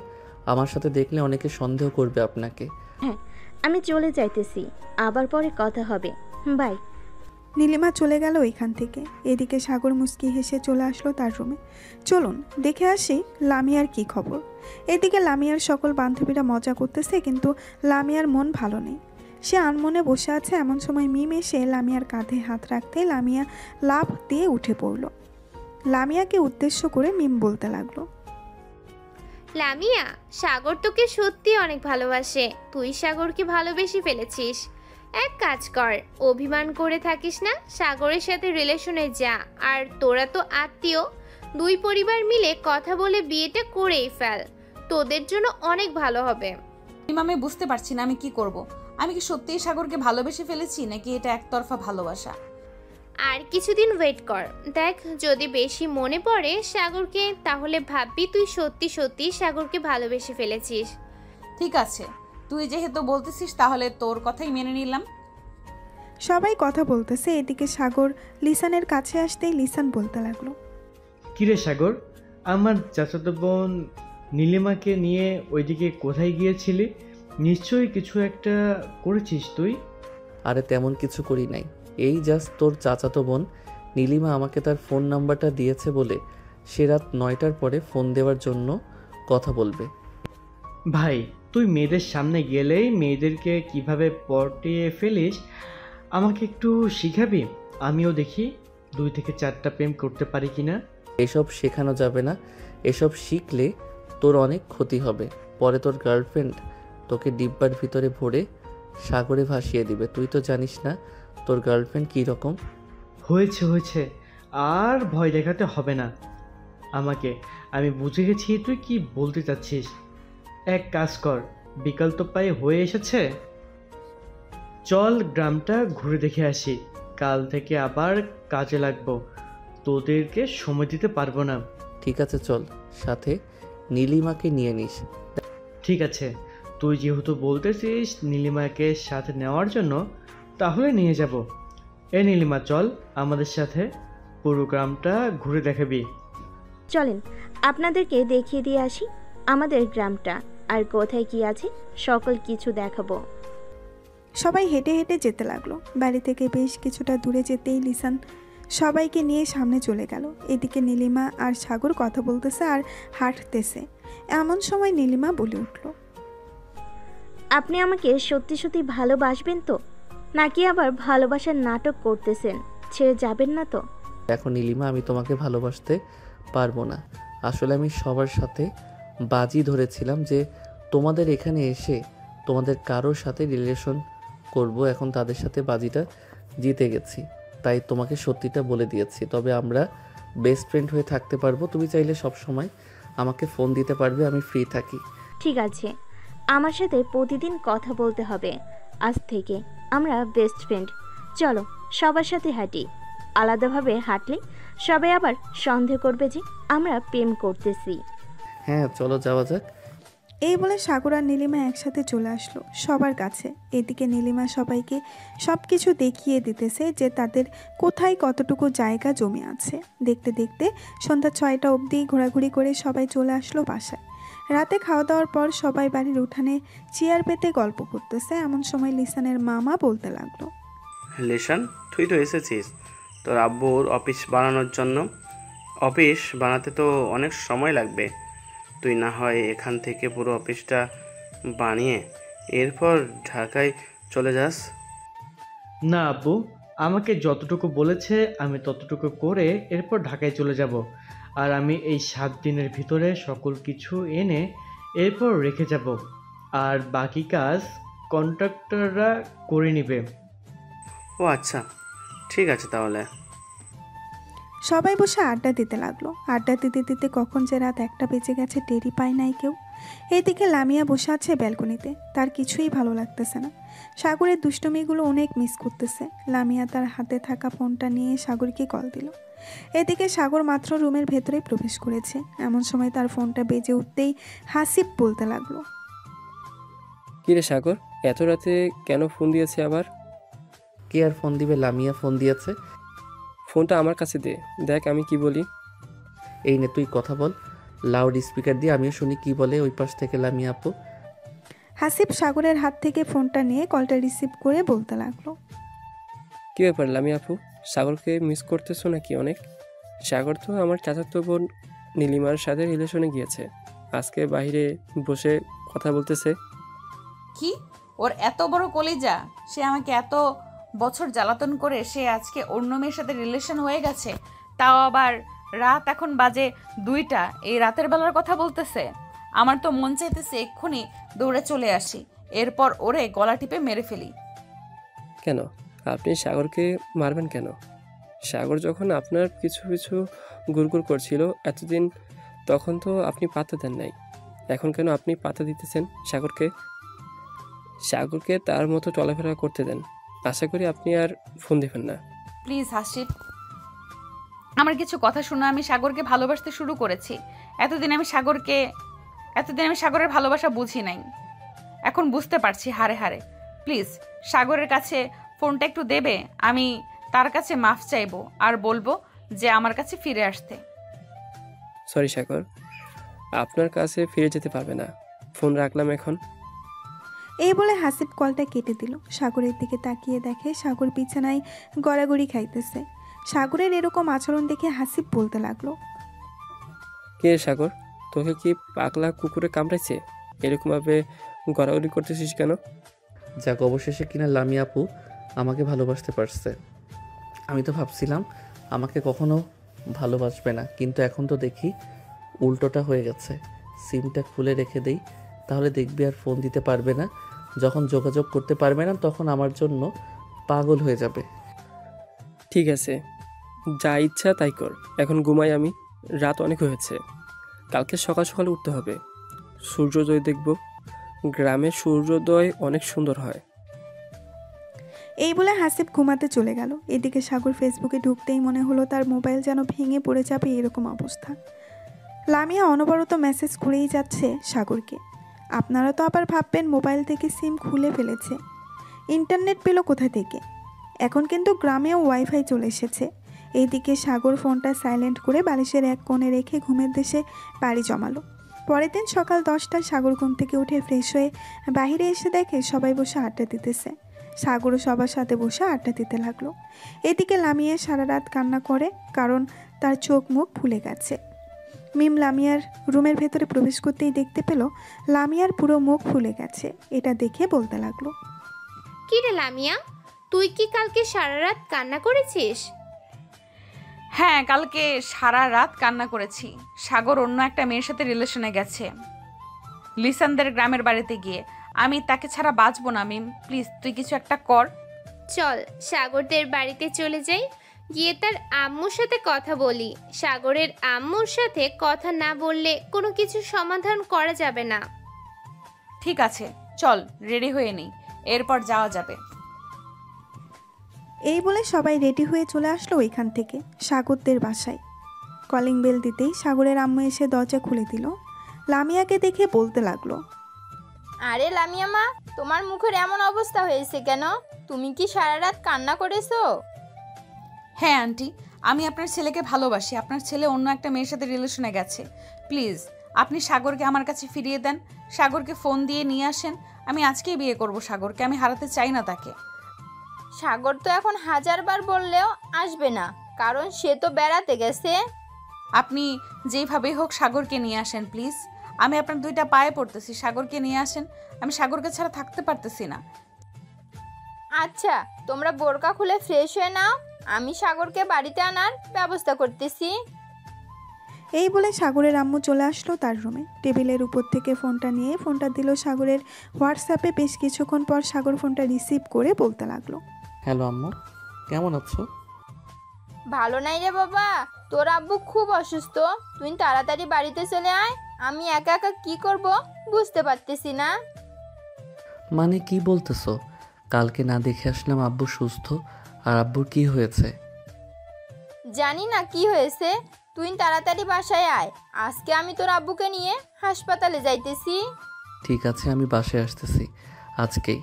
আমার সাথে দেখলে অনেকে সন্দেহ করবে আপনাকে। হ্যাঁ, আমি চলে যাইতেছি, আবার পরে কথা হবে, বাই। নীলিমা চলে গেল ওইখান থেকে। এদিকে সাগর মুচকি হেসে চলে আসলো তার রুমে। চলুন দেখে আসি লামিয়ার কি খবর। এদিকে লামিয়ার সকল বান্ধবীরা মজা করতেছে, কিন্তু লামিয়ার মন ভালো নেই। সে আনমনে বসে আছে। এমন সময় মিম এসে লামিয়ার কাঁধে হাত রাখতে লামিয়া লাফ দিয়ে উঠে পড়ল। লামিয়াকে উদ্দেশ্য করে মিম বলতে লাগলো, লামিয়া, সাগর তোকে সত্যি অনেক ভালোবাসে। তুই সাগরকে ভালোবেসে ফেলেছিস। এক কাজ কর, অভিমান করে থাকিস না, সাগরের সাথে রিলেশনে যা। আর তোরা তো আত্মীয়, দুই পরিবার মিলে কথা বলে বিয়েটা করেই ফেল, তোদের জন্য অনেক ভালো হবে। আমি বুঝতে পারছি না আমি কি করব। আমি কি সত্যিই সাগরকে ভালোবেসে ফেলেছি নাকি এটা একতরফা ভালোবাসা? আর কিছুদিন ওয়েট কর, দেখ যদি বেশি মনে পড়ে সাগরকে, তাহলে ভাববি তুই সত্যি সত্যি সাগরকে ভালোবেসে ফেলেছিস। ঠিক আছে, তুই যেহেতু বলতেছিস তাহলে তোর কথাই মেনে নিলাম। সবাই কথা বলতেছে। এদিকে সাগর লিসানের কাছে আসতেই লিসান বলতে লাগলো, কিরে সাগর, আমার চাচাতো বোন নীলিমাকে নিয়ে ওইদিকে কোথায় গিয়েছিলি? নিশ্চয়ই কিছু একটা করেছিস তুই। আরে তেমন কিছু করি নাই, এই জাস্ট তোর চাচাতো বোন নীলিমা আমাকে তার ফোন নাম্বারটা দিয়েছে বলে সে রাত 9টার পরে ফোন দেওয়ার জন্য কথা বলবে। ভাই, তুই মেয়েদের সামনে গেলেই মেয়েদেরকে কিভাবে পটিয়ে ফেলিস আমাকে একটু শিখাবি? আমিও দেখি 2 থেকে 4টা প্রেম করতে পারি কিনা। এসব শেখানো যাবে না, এসব শিখলে তোর অনেক ক্ষতি হবে। পরে তোর গার্লফ্রেন্ড তোকে ডিব্বার ভিতরে ভরে সাগরে ভাসিয়ে দিবে। তুই তো জানিস না তোর গার্লফ্রেন্ড কী রকম। হয়েছে, আর ভয় দেখাতে হবে না আমাকে। আমি বুঝে গেছি তুই কি বলতে চাচ্ছিস। এক কাজ কর, বিকাল তো প্রায় হয়ে এসেছে, চল গ্রামটা ঘুরে দেখে আসি। কাল থেকে আবার কাজে লাগবো, তোদেরকে সময় দিতে পারবো না। ঠিক আছে চল, সাথে নীলিমাকে নিয়ে নিস। ঠিক আছে, তুই যেহেতু বলতেছিস নীলিমাকে সাথে নেওয়ার জন্য, তাহলে নিয়ে যাব। নীলিমা চল আমাদের সাথে, পুরো গ্রামটা ঘুরে দেখাবি। চলেন আপনাদেরকে দেখিয়ে দিয়ে আসি আমাদের গ্রামটা, আর কোথায় কি আছে সকল কিছু দেখাবো। সবাই হেঁটে হেঁটে যেতে লাগলো। বাড়ি থেকে বেশ কিছুটা দূরে যেতেই লিসান সবাইকে নিয়ে সামনে চলে গেল। এদিকে নীলিমা আর সাগর কথা বলতেছে আর হাঁটতেছে। এমন সময় নীলিমা বলে উঠল, আপনি আমাকে সত্যি সত্যি ভালোবাসবেন তো, নাকি আবার ভালোবাসার নাটক করতেছেন? ছেড়ে যাবেন না তো? দেখো নীলিমা, আমি তোমাকে ভালোবাসতে পারবো না। আসলে আমি সবার সাথে বাজি ধরেছিলাম যে তোমাদের এখানে এসে তোমাদের কারোর সাথে রিলেশন করব। এখন তাদের সাথে বাজিটা জিতে গেছি, তাই তোমাকে সত্যিটা বলে দিয়েছি। তবে আমরা বেস্ট ফ্রেন্ড হয়ে থাকতে পারবো। তুমি চাইলে সব সময় আমাকে ফোন দিতে পারবে, আমি ফ্রি থাকি। ঠিক আছে, আমার সাথে প্রতিদিন কথা বলতে হবে। আজ থেকে আমরা বেস্ট ফ্রেন্ড। চলো সবার সাথে হাঁটি। আলাদাভাবে হাঁটলে সবাই আবার সন্দেহ করবে যে আমরা প্রেম করতেছি। হ্যাঁ চলো যাওয়া যাক। এই বলে সাগর আর নীলিমা একসাথে চলে আসলো সবার কাছে। এদিকে নীলিমা সবাইকে সব কিছু দেখিয়ে দিতেছে যে তাদের কোথায় কতটুকু জায়গা জমে আছে। দেখতে দেখতে সন্ধ্যা 6টা অবধি ঘোরাঘুরি করে সবাই চলে আসলো বাসায়। রাতে খাওয়া দাওয়ার পর সবাই বাড়ির উঠানে চেয়ার পেতে গল্প করতেছে। এমন সময় লিসানের মামা বলতে লাগলো, লিসান, তুই তো এসেছিস তোর আব্বুর অফিস বানানোর জন্য। অফিস বানাতে তো অনেক সময় লাগবে, তুই না হয় এখান থেকে পুরো অফিসটা বানিয়ে এরপর ঢাকায় চলে যাস। না আব্বু, আমাকে যতটুকু বলেছে আমি ততটুকু করে এরপর ঢাকায় চলে যাব। আর আমি এই 7 দিনের ভিতরে সকল কিছু এনে এরপর রেখে যাব, আর বাকি কাজ কন্ট্রাক্টররা করে নেবে। ও আচ্ছা, ঠিক আছে তাহলে। সবাই বসে আড্ডা দিতে লাগলো। আড্ডা দিতে দিতে কখন যে রাত 1টা বেজে গেছে টেরই পায় নাই কেউ। এইদিকে লামিয়া বসে আছে ব্যালকনিতে, তার কিছুই ভালো লাগতেছে না। সাগরের দুষ্টুমিগুলো অনেক মিস করতেছে। লামিয়া তার হাতে থাকা ফোনটা নিয়ে সাগরকে কল দিল। এদিকে সাগর মাত্র রুমের ভেতরে প্রবেশ করেছে, এমন সময় তার ফোনটা বেজে উঠতেই হাসিব বলতে লাগলো, কিরে সাগর, এত রাতে কেন ফোন দিয়েছে আবার? কে আর ফোন দিবে? লামিয়া ফোন দিয়েছে। ফোনটা আমার কাছে দে, দেখ আমি কি বলি। এই নে তুই কথা বল, লাউড স্পিকার দিয়ে আমিও শুনি কি বলে ওই পাশ থেকে লামিয়া আপু। হাসিব সাগরের হাত থেকে ফোনটা নিয়ে কলটা রিসিভ করে বলতে লাগলো, কি ব্যাপার লামিয়া আপু, সাগরকে মিস করতেছো নাকি অনেক? সাগর তো আমার চাচাতো বোন নীলিমার সাথে রিলেশনে গিয়েছে, আজকে বাইরে বসে কথা বলতেছে। কি ওর এত বড় কলিজা, সে আমাকে এত বছর জ্বালাতন করে সে আজকে অন্য মেয়ের সাথে রিলেশন হয়ে গেছে, তাও আবার রাত এখন বাজে 2টা, এই রাতের বেলার কথা বলতেছে। আমার তো মন চাইতেছে এক্ষুনি দৌড়ে চলে আসি, এরপর ওরে গলা টিপে মেরে ফেলি। কেন আপনি সাগরকে মারবেন কেন? সাগর যখন আপনার পিছু পিছু গুড়গুড় করছিল এতদিন, তখন তো আপনি পাত্তা দেন নাই, এখন কেন আপনি পাত্তা দিতেছেন সাগরকে? সাগরকে তার মতো চলাফেরা করতে দেন, আশা করি আপনি আর ফোন দেবেন না। প্লিজ হাসিব, আমার কিছু কথা শুনে। আমি সাগরকে ভালোবাসতে শুরু করেছি। এতদিন আমি সাগরের ভালোবাসা বুঝি নাই, এখন বুঝতে পারছি হারে হারে। প্লিজ সাগরের কাছে ফোনটা একটু দেবে, আমি তার কাছে মাফ চাইবো আর বলবো যে আমার কাছে ফিরে আসতে। সরি সাগর, আপনার কাছে ফিরে যেতে পারবে না, ফোন রাখলাম এখন। এই বলে হাসিব কলটা কেটে দিল। সাগরের দিকে তাকিয়ে দেখে সাগর বিছানায় গড়াগড়ি খাইতেছে। সাগরের এরকম আচরণ দেখে হাসিব বলতে লাগলো, কে সাগর, তোকে কি পাগলা কুকুরে কামড়াইছে? এরকমভাবে গড়াগড়ি করতেছিস কেন? যাক, অবশেষে কিনা লামিয়া আপু আমাকে ভালোবাসতে পারছে। আমি তো ভাবছিলাম আমাকে কখনো ভালোবাসবে না, কিন্তু এখন তো দেখি উল্টোটা হয়ে গেছে। সিমটা খুলে রেখে দেই, তাহলে দেখবি আর ফোন দিতে পারবে না। যখন যোগাযোগ করতে পারবে না তখন আমার জন্য পাগল হয়ে যাবে। ঠিক আছে, যা ইচ্ছা তাই কর, এখন ঘুমাই আমি, রাত অনেক হয়েছে, কালকে সকাল সকাল উঠতে হবে, সূর্যোদয় দেখব। গ্রামের সূর্যোদয় অনেক সুন্দর হয়। এই বলে হাসিব ঘুমাতে চলে গেল। এদিকে সাগর ফেসবুকে ঢুকতেই মনে হলো তার মোবাইল যেন ভেঙে পড়ে যাবে এরকম অবস্থা। লামিয়া অনবরত মেসেজ করেই যাচ্ছে সাগরকে। আপনারা তো আবার ভাববেন মোবাইল থেকে সিম খুলে ফেলেছে, ইন্টারনেট পেল কোথা থেকে? এখন কিন্তু গ্রামেও ওয়াইফাই চলে এসেছে। এইদিকে সাগর ফোনটা সাইলেন্ট করে বালিশের এক কোণে রেখে ঘুমের দেশে পাড়ি জমালো। পরের দিন সকাল 10টায় সাগর ঘুম থেকে উঠে ফ্রেশ হয়ে বাইরে এসে দেখে সবাই বসে আড্ডা দিতেছে। সাগরও সবার সাথে বসে আড্ডা দিতে লাগলো। এদিকে লামিয়া সারা রাত কান্না করে, কারণ তার চোখ মুখ ফুলে গেছে। মিম লামিয়ার রুমের ভেতরে প্রবেশ করতেই দেখতে পেল লামিয়ার পুরো মুখ ফুলে গেছে। এটা দেখে বলতে লাগলো, কি রে লামিয়া, তুই কি কালকে সারা রাত কান্না করেছিস? হ্যাঁ, কালকে সারা রাত কান্না করেছি। সাগর অন্য একটা মেয়ের সাথে রিলেশনে গেছে, লিসানদের গ্রামের বাড়িতে গিয়ে। আমি তাকে ছাড়া বাঁচবো না। মিম প্লিজ তুই কিছু একটা কর। চল সাগরদের বাড়িতে চলে যাই, গিয়ে তার আম্মুর সাথে কথা বলি। সাগরের আম্মুর সাথে কথা না বললে কোনো কিছু সমাধান করা যাবে না। ঠিক আছে, চল রেডি হয়ে নেই, এরপর যাওয়া যাবে। এই বলে সবাই রেডি হয়ে চলে আসলো ওইখান থেকে সাগরদের বাসায়। কলিং বেল দিতেই সাগরের আম্মু এসে দরজা খুলে দিল। লামিয়াকে দেখে বলতে লাগলো, আরে লামিয়া মা, তোমার মুখের এমন অবস্থা হয়েছে কেন? তুমি কি সারা রাত কান্না করেছো? হ্যাঁ আন্টি, আমি আপনার ছেলেকে ভালোবাসি। আপনার ছেলে অন্য একটা মেয়ের সাথে রিলেশনে গেছে। প্লিজ আপনি সাগরকে আমার কাছে ফিরিয়ে দেন। সাগরকে ফোন দিয়ে নিয়ে আসেন। আমি আজকেই বিয়ে করব সাগরকে, আমি হারাতে চাই না তাকে। সাগর তো এখন 1000 বার বললেও আসবে না, কারণ সে তো বেড়াতে গেছে। আপনি যেইভাবেই হোক সাগরকে নিয়ে আসেন প্লিজ। আমি আপনার 2টা পায়ে পড়তেছি, সাগরকে নিয়ে আসেন। আমি সাগরকে ছাড়া থাকতে পারতেছি না। আচ্ছা, তোমরা বোরকা খুলে ফ্রেশ হয়ে নাও, আমি সাগরকে বাড়িতে আনার ব্যবস্থা করতেছি। এই বলে সাগরের আম্মু চলে আসলো তার রুমে। টেবিলের উপর থেকে ফোনটা নিয়ে ফোনটা দিল সাগরের হোয়াটসঅ্যাপে। বেশ কিছুক্ষণ পর সাগর ফোনটা রিসিভ করে বলতে লাগলো, হ্যালো আম্মু, কেমন আছো? ভালো নাই রে বাবা, তোর আব্বু খুব অসুস্থ, তুই তাড়াতাড়ি বাড়িতে চলে আয়। আমি একা একা কি করব বুঝতে পারতেছি না। মানে কি বলতেছো? কালকে না দেখে আসলাম আব্বু সুস্থ, আর আব্বুর কি হয়েছে? জানি না কি হয়েছে, তুই তাড়াতাড়ি বাসায় আয়। আজকে আমি তোর আব্বুকে নিয়ে হাসপাতালে যাইতেছি। ঠিক আছে, আমি বাসায় আসতেছি আজকেই।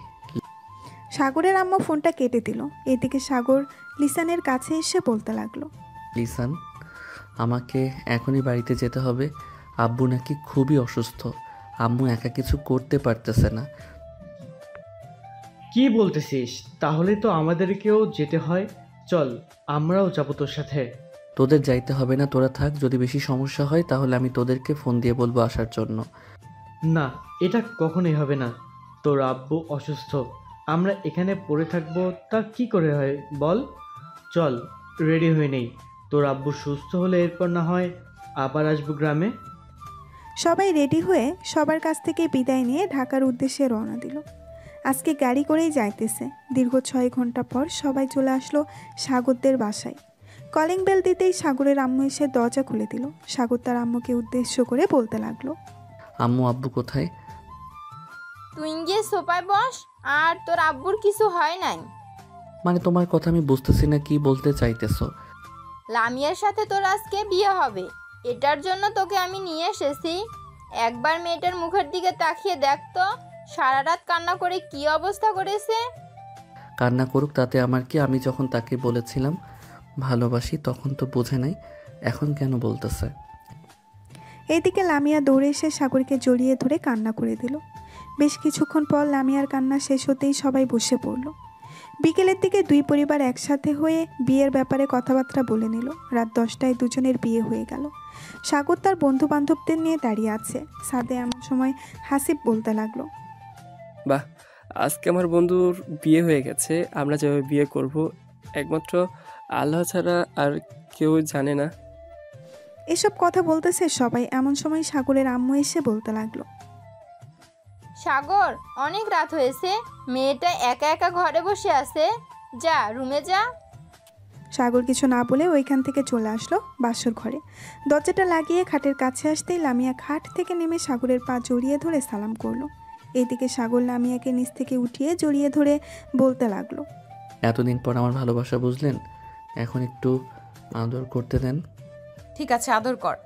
সাগরের আম্মু ফোনটা কেটে দিল। এদিকে সাগর লিসানের কাছে এসে বলতে লাগলো, লিসান, আমাকে এখনই বাড়িতে যেতে হবে। আব্বু নাকি খুবই অসুস্থ, আম্মু একা কিছু করতে পারতেছে না। কি বলতেছিস? তাহলে তো আমাদেরকেও যেতে হয়। চল, আমরাও যাবো তোর সাথে। তোদের যাইতে হবে না, তোরা থাক। যদি বেশি সমস্যা হয় তাহলে আমি তোদেরকে ফোন দিয়ে বলবো আসার জন্য। না, এটা কখনোই হবে না। তোর আব্বু অসুস্থ, আমরা এখানে পড়ে থাকবো তা কি করে হয় বল? চল, রেডি হয়ে নেই। তোর আব্বু সুস্থ হলে এরপর না হয় আবার আসবো গ্রামে। সবাই রেডি হয়ে সবার কাছ থেকে বিদায় নিয়ে ঢাকার উদ্দেশ্যে রওনা দিল। আজকে গাড়ি করেই যাইতেছে। দীর্ঘ 6 ঘন্টা পর সবাই চলে আসলো সাগরদের বাসায়। কলিং বেল দিতেই সাগরের আম্মু এসে দরজা খুলে দিল। সাগর তার আম্মুকে উদ্দেশ্য করে বলতে লাগলো, আম্মু আব্বু কোথায়? তুই গিয়ে সোফায় বস, আর তোর আব্বুর কিছু হয় নাই। মানে তোমার কথা আমি বুঝতেছি না, কি বলতে চাইতেছো? লামিয়ার সাথে তোর আজকে বিয়ে হবে, এটার জন্য তোকে আমি নিয়ে এসেছি। একবার মেয়েটার মুখের দিকে তাকিয়ে দেখ তো, সারা রাত কান্না করে কি অবস্থা করেছে। কান্না করুক, তাতে আমার কি? আমি যখন তাকে বলেছিলাম ভালোবাসি তখন তো বোঝে নাই, এখন কেন বলতেছে? এইদিকে লামিয়া দৌড়ে এসে সাগরকে জড়িয়ে ধরে কান্না করে দিল। বেশ কিছুক্ষণ পর লামিয়ার কান্না শেষ হতেই সবাই বসে পড়ল। বিকেলের দিকে দুই পরিবার একসাথে হয়ে বিয়ের ব্যাপারে কথাবার্তা বলে নিল। রাত 10টায় দুজনের বিয়ে হয়ে গেল। সাগর তার বন্ধু বান্ধবদের নিয়ে দাঁড়িয়ে আছে। সাদে এমন সময় হাসিব বলতে লাগলো, বাহ, আজকে আমার বন্ধুর বিয়ে হয়ে গেছে। আমরা যেভাবে বিয়ে করব একমাত্র আল্লাহ ছাড়া আর কেউ জানে না। এসব কথা বলতেছে সবাই। এমন সময় সাগরের আম্মু এসে বলতে লাগলো, সাগর, অনেক রাত হয়েছে, মেয়েটা একা একা ঘরে বসে আছে, যা রুমে যা। সাগর কিছু না বলে ওইখান থেকে চলে আসলো বাসর ঘরে। দরজাটা লাগিয়ে খাটের কাছে আসতেই লামিয়া খাট থেকে নেমে সাগরের পা জড়িয়ে ধরে সালাম করলো। এদিকে সাগর লামিয়াকে নিচ থেকে উঠিয়ে জড়িয়ে ধরে বলতে লাগলো, এতদিন পর আমার ভালোবাসা বুঝলেন, এখন একটু আদর করতে দেন। ঠিক আছে, আদর কর।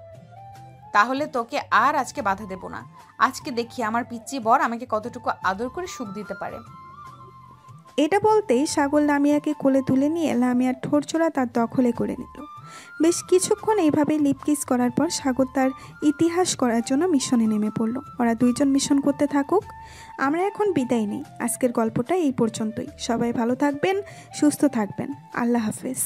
তাহলে তোকে আর আজকে বাধা দেব না। আজকে দেখি আমার পিচ্চি বর আমাকে কতটুকু আদর করে সুখ দিতে পারে। এটা বলতেই সাগর লামিয়াকে কোলে তুলে নিয়ে লামিয়ার ঠোঁটজোড়া তার দখলে করে নিল। বেশ কিছুক্ষণ এইভাবে লিপকিস করার পর সাগর তার ইতিহাস করার জন্য মিশনে নেমে পড়ল। ওরা দুইজন মিশন করতে থাকুক, আমরা এখন বিদায় নেই। আজকের গল্পটা এই পর্যন্তই। সবাই ভালো থাকবেন, সুস্থ থাকবেন। আল্লাহ হাফেজ।